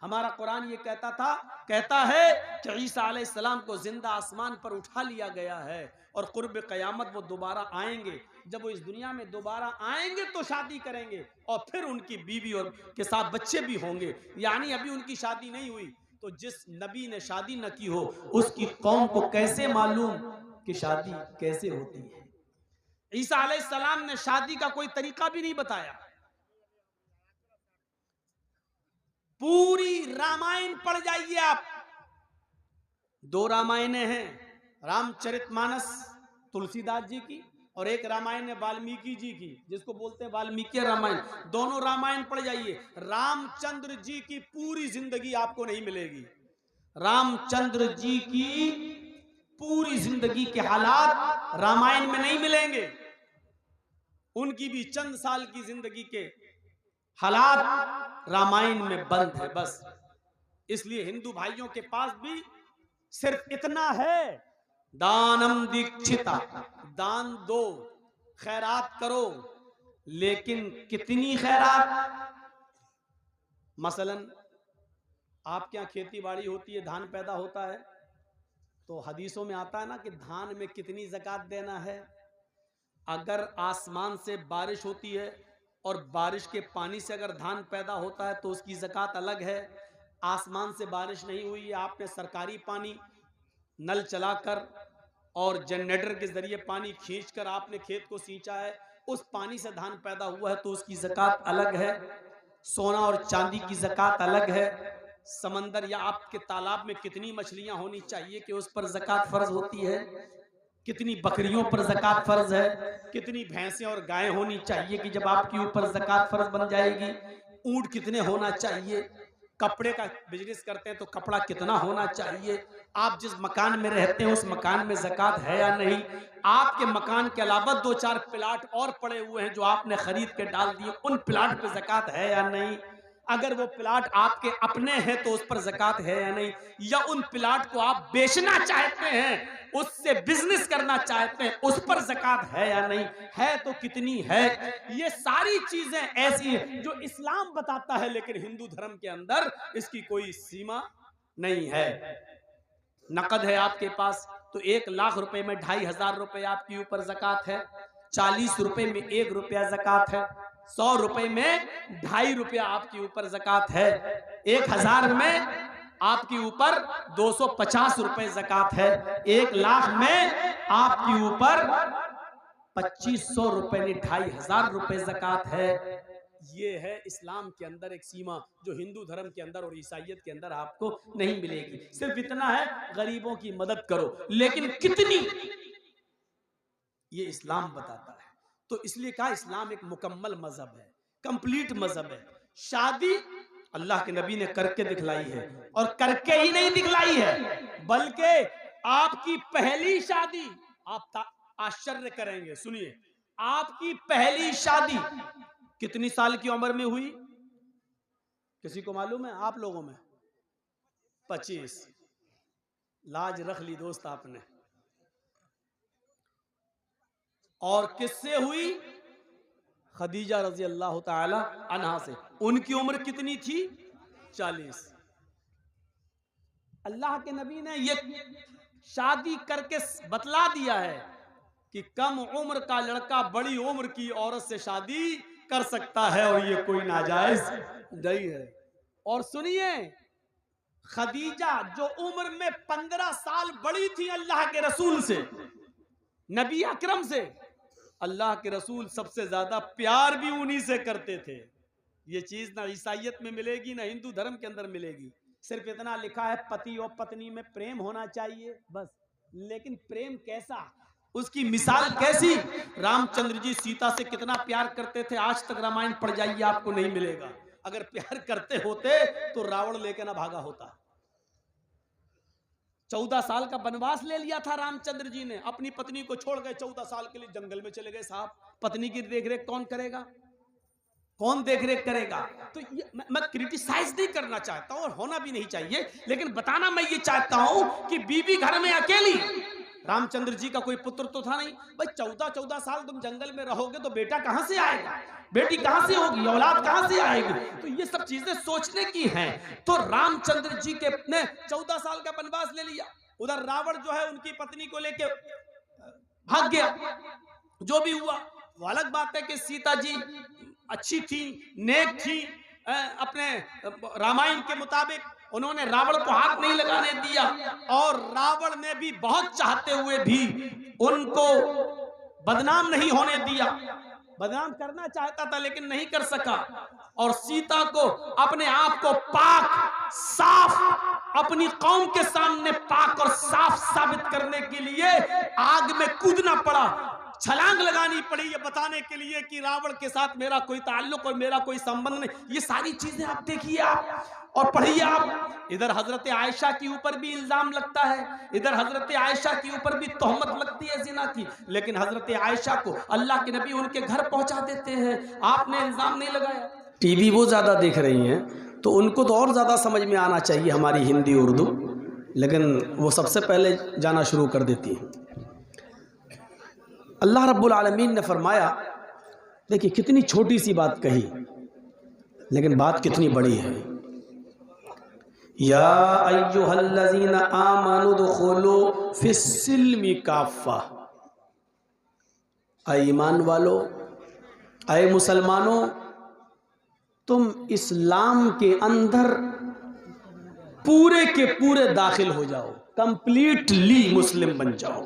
हमारा कुरान ये कहता है कि ईसा अलैहिस्सलाम को जिंदा आसमान पर उठा लिया गया है और कुर्ब क़यामत वो दोबारा आएंगे। जब वो इस दुनिया में दोबारा आएंगे तो शादी करेंगे और फिर उनकी बीवी और के साथ बच्चे भी होंगे। यानी अभी उनकी शादी नहीं हुई। तो जिस नबी ने शादी न की हो, उसकी कौम को कैसे मालूम कि शादी कैसे होती है? ईसा अलैहिस्सलाम ने शादी का कोई तरीका भी नहीं बताया। पूरी रामायण पढ़ जाइए आप। 2 रामायणें हैं, रामचरितमानस तुलसीदास जी की और एक रामायण है वाल्मीकि जी की, जिसको बोलते हैं वाल्मीकि रामायण। दोनों रामायण पढ़ जाइए। रामचंद्र जी की पूरी जिंदगी आपको नहीं मिलेगी। रामचंद्र जी की पूरी जिंदगी के हालात रामायण में नहीं मिलेंगे। उनकी भी चंद साल की जिंदगी के हालात रामायण में बंद है बस। इसलिए हिंदू भाइयों के पास भी सिर्फ इतना है, दानम दीक्षिता, दान दो, खैरात करो। लेकिन कितनी खैरात? मसलन आपके यहाँ खेती बाड़ी होती है, धान पैदा होता है, तो हदीसों में आता है ना कि धान में कितनी ज़कात देना है। अगर आसमान से बारिश होती है और बारिश के पानी से अगर धान पैदा होता है तो उसकी ज़कात अलग है। आसमान से बारिश नहीं हुई है, आपने सरकारी पानी नल चलाकर और जनरेटर के जरिए पानी खींचकर आपने खेत को सींचा है, उस पानी से धान पैदा हुआ है तो उसकी ज़कात अलग है। सोना और चांदी की ज़कात अलग है। समंदर या आपके तालाब में कितनी मछलियां होनी चाहिए कि उस पर ज़कात फर्ज होती है, कितनी बकरियों पर ज़कात फर्ज है, कितनी भैंसें और गायें होनी चाहिए कि जब आपके ऊपर ज़कात फर्ज बन जाएगी, ऊंट कितने होना चाहिए, कपड़े का बिजनेस करते हैं तो कपड़ा कितना होना चाहिए, आप जिस मकान में रहते हैं उस मकान में ज़कात है या नहीं, आपके मकान के अलावा 2-4 प्लाट और पड़े हुए हैं जो आपने खरीद के डाल दिए, उन प्लाट पे ज़कात है या नहीं। अगर वो प्लाट आपके अपने हैं तो उस पर ज़कात है या नहीं, या उन प्लाट को आप बेचना चाहते हैं, उससे बिजनेस करना चाहते हैं, उस पर ज़कात है या नहीं, है तो कितनी है। ये सारी चीजें ऐसी हैं जो इस्लाम बताता है, लेकिन हिंदू धर्म के अंदर इसकी कोई सीमा नहीं है। नकद है आपके पास तो 1 लाख रुपए में 2,500 रुपए आपके ऊपर ज़कात है, 40 रुपए में 1 रुपया ज़कात है, 100 रुपए में 2.5 रुपया आपके ऊपर ज़कात है, 1000 में आपके ऊपर 250 रुपए ज़कात है, 1 लाख में आपके ऊपर 2500 रुपए ने 2,500 रुपए ज़कात है। ये है इस्लाम के अंदर एक सीमा जो हिंदू धर्म के अंदर और ईसाइयत के अंदर आपको नहीं मिलेगी। सिर्फ इतना है, गरीबों की मदद करो, लेकिन कितनी, ये इस्लाम बताता है। तो इसलिए कहा इस्लाम एक मुकम्मल मजहब है, कंप्लीट मजहब है। शादी अल्लाह के नबी ने करके दिखलाई है, और करके ही नहीं दिखलाई है बल्कि आपकी पहली शादी, आप आश्चर्य करेंगे, सुनिए, आपकी पहली शादी कितनी साल की उम्र में हुई? किसी को मालूम है? आप लोगों में 25। लाज रख ली दोस्त आपने। और किससे हुई? खदीजा रजी अल्लाह ताला अन्हा से। उनकी उम्र कितनी थी? 40। अल्लाह के नबी ने ये शादी करके बतला दिया है कि कम उम्र का लड़का बड़ी उम्र की औरत से शादी कर सकता है, और ये कोई नाजायज नहीं है। और सुनिए, खदीजा जो उम्र में 15 साल बड़ी थी अल्लाह के रसूल से, नबी अकरम से, अल्लाह के रसूल सबसे ज्यादा प्यार भी उन्हीं से करते थे। ये चीज ना ईसाइयत में मिलेगी ना हिंदू धर्म के अंदर मिलेगी। सिर्फ इतना लिखा है पति और पत्नी में प्रेम होना चाहिए बस, लेकिन प्रेम कैसा, उसकी मिसाल कैसी? रामचंद्र जी सीता से कितना प्यार करते थे, आज तक रामायण पढ़ जाइए आपको नहीं मिलेगा। अगर प्यार करते होते तो रावण लेके ना भागा होता। 14 साल का वनवास ले लिया था रामचंद्र जी ने, अपनी पत्नी को छोड़ गए, 14 साल के लिए जंगल में चले गए। साहब, पत्नी की देखरेख कौन करेगा? कौन देखरेख करेगा? तो ये मैं क्रिटिसाइज नहीं करना चाहता हूं, और होना भी नहीं चाहिए, लेकिन बताना मैं ये चाहता हूं कि बीबी घर में अकेली, रामचंद्र जी का कोई पुत्र तो था नहीं भाई। 14 साल तुम जंगल में रहोगे तो बेटा कहां से आएगा, बेटी कहां से होगी, औलाद कहां से आएगी? तो ये सब चीजें सोचने की हैं। तो रामचंद्र जी के ने 14 साल का वनवास ले लिया, उधर रावण जो है उनकी पत्नी को लेके भाग गया। जो भी हुआ वो अलग बात है कि सीता जी अच्छी थी, नेक थी, अपने रामायण के मुताबिक उन्होंने रावण को हाथ नहीं लगाने दिया, और रावण ने भी बहुत चाहते हुए भी उनको बदनाम नहीं होने दिया। बदनाम करना चाहता था लेकिन नहीं कर सका, और सीता को अपने आप को पाक साफ, अपनी कौम के सामने पाक और साफ साबित करने के लिए आग में कूदना पड़ा, छलांग लगानी पड़ी, ये बताने के लिए कि रावण के साथ मेरा कोई ताल्लुक और मेरा कोई संबंध नहीं। ये सारी चीजें आप देखिए आप और पढ़िए आप। इधर हजरत आयशा के ऊपर भी इल्जाम लगता है, इधर हजरत आयशा के ऊपर भी तोहमत लगती है जिना की, लेकिन हजरत आयशा को अल्लाह के नबी उनके घर पहुंचा देते हैं, आपने इल्जाम नहीं लगाया। टीवी वो ज्यादा देख रही हैं तो उनको तो और ज्यादा समझ में आना चाहिए हमारी हिंदी उर्दू, लेकिन वो सबसे पहले जाना शुरू कर देती हैं। अल्लाह रब्बुल आलमीन ने फरमाया, देखिए कितनी छोटी सी बात कही, लेकिन बात कितनी बड़ी है। या अय्युहल्लज़ीना आमनु दुखुलू फिस्सिल्मि काफ़ा, ऐ ईमान वालो, ऐ मुसलमानों, तुम इस्लाम के अंदर पूरे के पूरे दाखिल हो जाओ, कंप्लीटली मुस्लिम बन जाओ,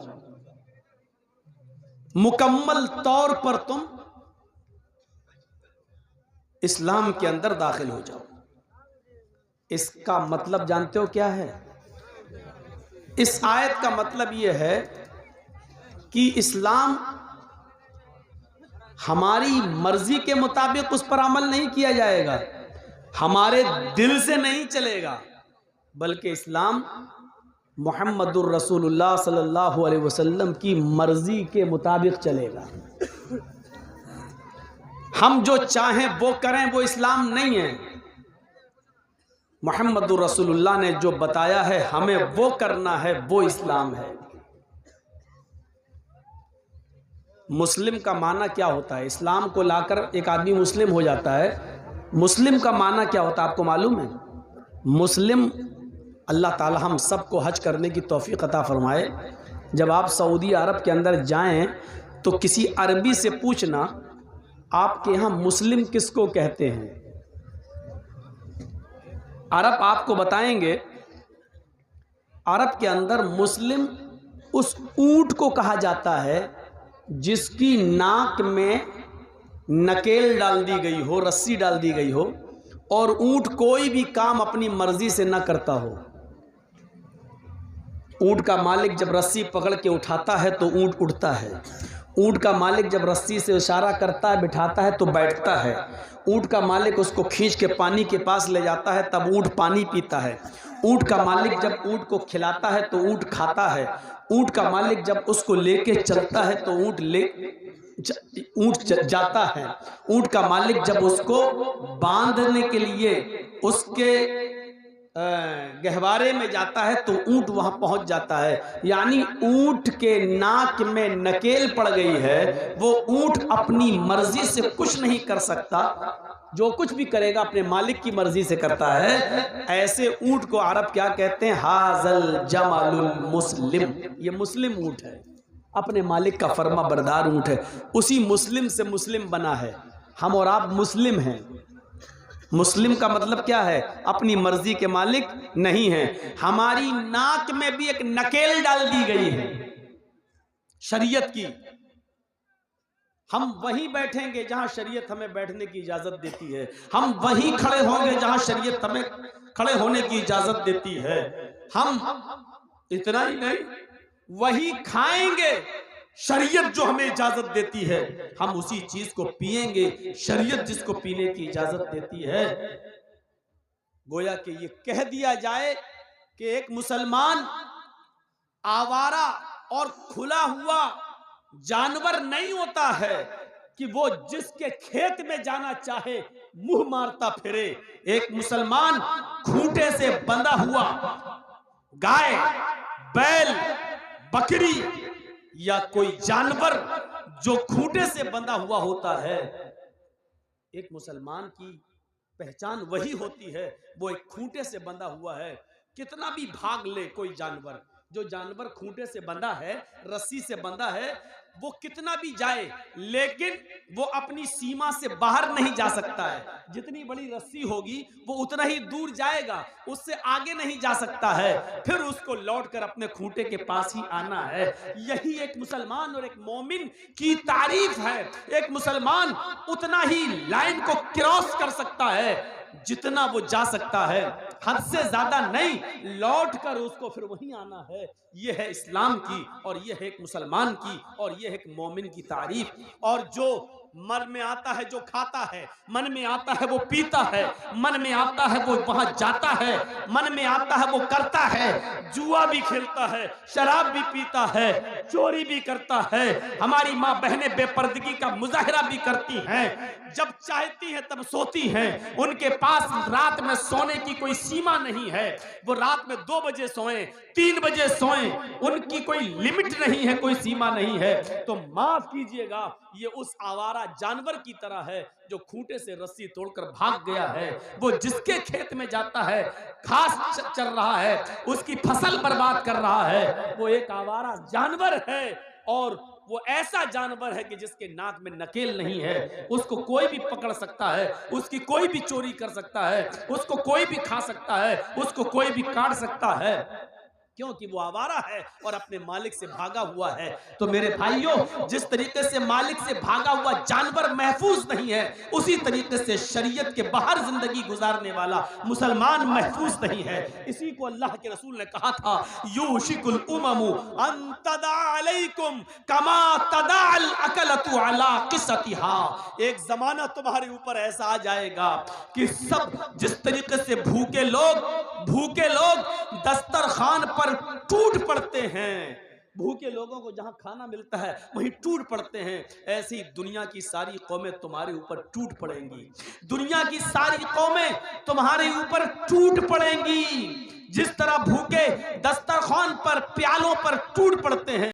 मुकम्मल तौर पर तुम इस्लाम के अंदर दाखिल हो जाओ। इसका मतलब जानते हो क्या है? इस आयत का मतलब यह है कि इस्लाम हमारी मर्जी के मुताबिक उस पर अमल नहीं किया जाएगा, हमारे दिल से नहीं चलेगा, बल्कि इस्लाम मुहम्मदुर रसूलुल्लाह सल्लल्लाहु अलैहि वसल्लम की मर्जी के मुताबिक चलेगा। हम जो चाहें वो करें, वो इस्लाम नहीं है। मोहम्मदुर रसूलुल्लाह ने जो बताया है हमें वो करना है, वो इस्लाम है। मुस्लिम का माना क्या होता है? इस्लाम को लाकर एक आदमी मुस्लिम हो जाता है। मुस्लिम का माना क्या होता है आपको मालूम है? मुस्लिम, अल्लाह ताला हम सबको हज करने की तौफीक अता फरमाए। जब आप सऊदी अरब के अंदर जाएं तो किसी अरबी से पूछना आपके यहाँ मुस्लिम किसको कहते हैं। अरब आपको बताएंगे, अरब के अंदर मुस्लिम उस ऊंट को कहा जाता है जिसकी नाक में नकेल डाल दी गई हो, रस्सी डाल दी गई हो, और ऊंट कोई भी काम अपनी मर्जी से न करता हो। ऊंट का मालिक जब रस्सी पकड़ के उठाता है तो ऊंट उड़ता है। ऊंट का मालिक जब रस्सी से इशारा करता है, बिठाता है तो बैठता है। ऊंट का मालिक उसको खींच के पानी के पास ले जाता है, तब ऊंट पानी पीता है। ऊंट का मालिक जब ऊंट को खिलाता है तो ऊंट खाता है। ऊंट का मालिक जब उसको लेके चलता है तो ऊंट जाता है। ऊंट का मालिक जब उसको बांधने के लिए उसके गहवारे में जाता है तो ऊंट वहां पहुंच जाता है। यानी ऊंट के नाक में नकेल पड़ गई है, वो ऊंट अपनी मर्जी से कुछ नहीं कर सकता, जो कुछ भी करेगा अपने मालिक की मर्जी से करता है। ऐसे ऊंट को अरब क्या कहते हैं? हाजल जमालुल मुस्लिम, ये मुस्लिम ऊंट है, अपने मालिक का फर्मा बरदार ऊंट है। उसी मुस्लिम से मुस्लिम बना है। हम और आप मुस्लिम हैं। मुस्लिम का मतलब क्या है? अपनी मर्जी के मालिक नहीं है। हमारी नाक में भी एक नकेल डाल दी गई है शरीयत की। हम वहीं बैठेंगे जहां शरीयत हमें बैठने की इजाजत देती है। हम वहीं खड़े होंगे जहां शरीयत हमें खड़े होने की इजाजत देती है। हम इतना ही नहीं, वही खाएंगे शरीयत जो हमें इजाजत देती है। हम उसी चीज को पिएंगे शरीयत जिसको पीने की इजाजत देती है। गोया कि ये कह दिया जाए कि एक मुसलमान आवारा और खुला हुआ जानवर नहीं होता है कि वो जिसके खेत में जाना चाहे मुंह मारता फिरे। एक मुसलमान खूंटे से बंधा हुआ गाय, बैल, बकरी या कोई जानवर जो खूंटे से बंधा हुआ होता है, एक मुसलमान की पहचान वही होती है। वो एक खूंटे से बंधा हुआ है। कितना भी भाग ले कोई जानवर, जो जानवर खूंटे से बंधा है, रस्सी से बंधा है, वो कितना भी जाए लेकिन वो अपनी सीमा से बाहर नहीं जा सकता है। जितनी बड़ी रस्सी होगी वो उतना ही दूर जाएगा, उससे आगे नहीं जा सकता है। फिर उसको लौटकर अपने खूंटे के पास ही आना है। यही एक मुसलमान और एक मोमिन की तारीफ है। एक मुसलमान उतना ही लाइन को क्रॉस कर सकता है जितना वो जा सकता है, हद से ज्यादा नहीं। लौटकर उसको फिर वहीं आना है। यह है इस्लाम की, और यह है एक मुसलमान की, और यह है एक मोमिन की तारीफ। और जो मन में आता है जो खाता है, मन में आता है वो पीता है, मन में आता है वो वहां जाता है, मन में आता है वो करता है। जुआ भी खेलता है, शराब भी पीता है, चोरी भी करता है। हमारी माँ बहनें बेपर्दगी का मुजाहिरा भी करती हैं। जब चाहती हैं तब सोती हैं। उनके पास रात में सोने की कोई सीमा नहीं है। वो रात में 2 बजे सोएं, 3 बजे सोएं, उनकी कोई लिमिट नहीं है, कोई सीमा नहीं है। तो माफ कीजिएगा, ये उस आवारा जानवर की तरह है जो खूंटे से रस्सी तोड़कर भाग गया है। वो जिसके खेत में जाता है, घास चर रहा है, उसकी फसल बर्बाद कर रहा है, वो एक आवारा जानवर है। और वो ऐसा जानवर है कि जिसके नाक में नकेल नहीं है। उसको कोई भी पकड़ सकता है, उसकी कोई भी चोरी कर सकता है, उसको कोई भी खा सकता है, उसको कोई भी काट सकता है, क्योंकि वो आवारा है और अपने मालिक से भागा हुआ है। तो मेरे भाइयों, जिस तरीके से मालिक से भागा हुआ जानवर महफूज नहीं है, उसी तरीके से शरीयत के बाहर जिंदगी गुजारने वाला मुसलमान महफूज नहीं है। इसी को अल्लाह के रसूल ने कहा था, यूशिकुल उममु अन तदा अलैकुम कमा तदाअल अकलतु अला क़िसतिहा। एक जमाना तुम्हारे ऊपर ऐसा आ जाएगा कि सब जिस तरीके से भूखे लोग दस्तरखान पर टूट पड़ते हैं, भूखे लोगों को जहां खाना मिलता है वहीं टूट पड़ते हैं। ऐसी दुनिया की सारी कौमें तुम्हारे ऊपर टूट पड़ेंगी, दुनिया की सारी कौमें तुम्हारे ऊपर टूट पड़ेंगी। जिस तरह भूखे दस्तरखान पर प्यालों पर टूट पड़ते हैं,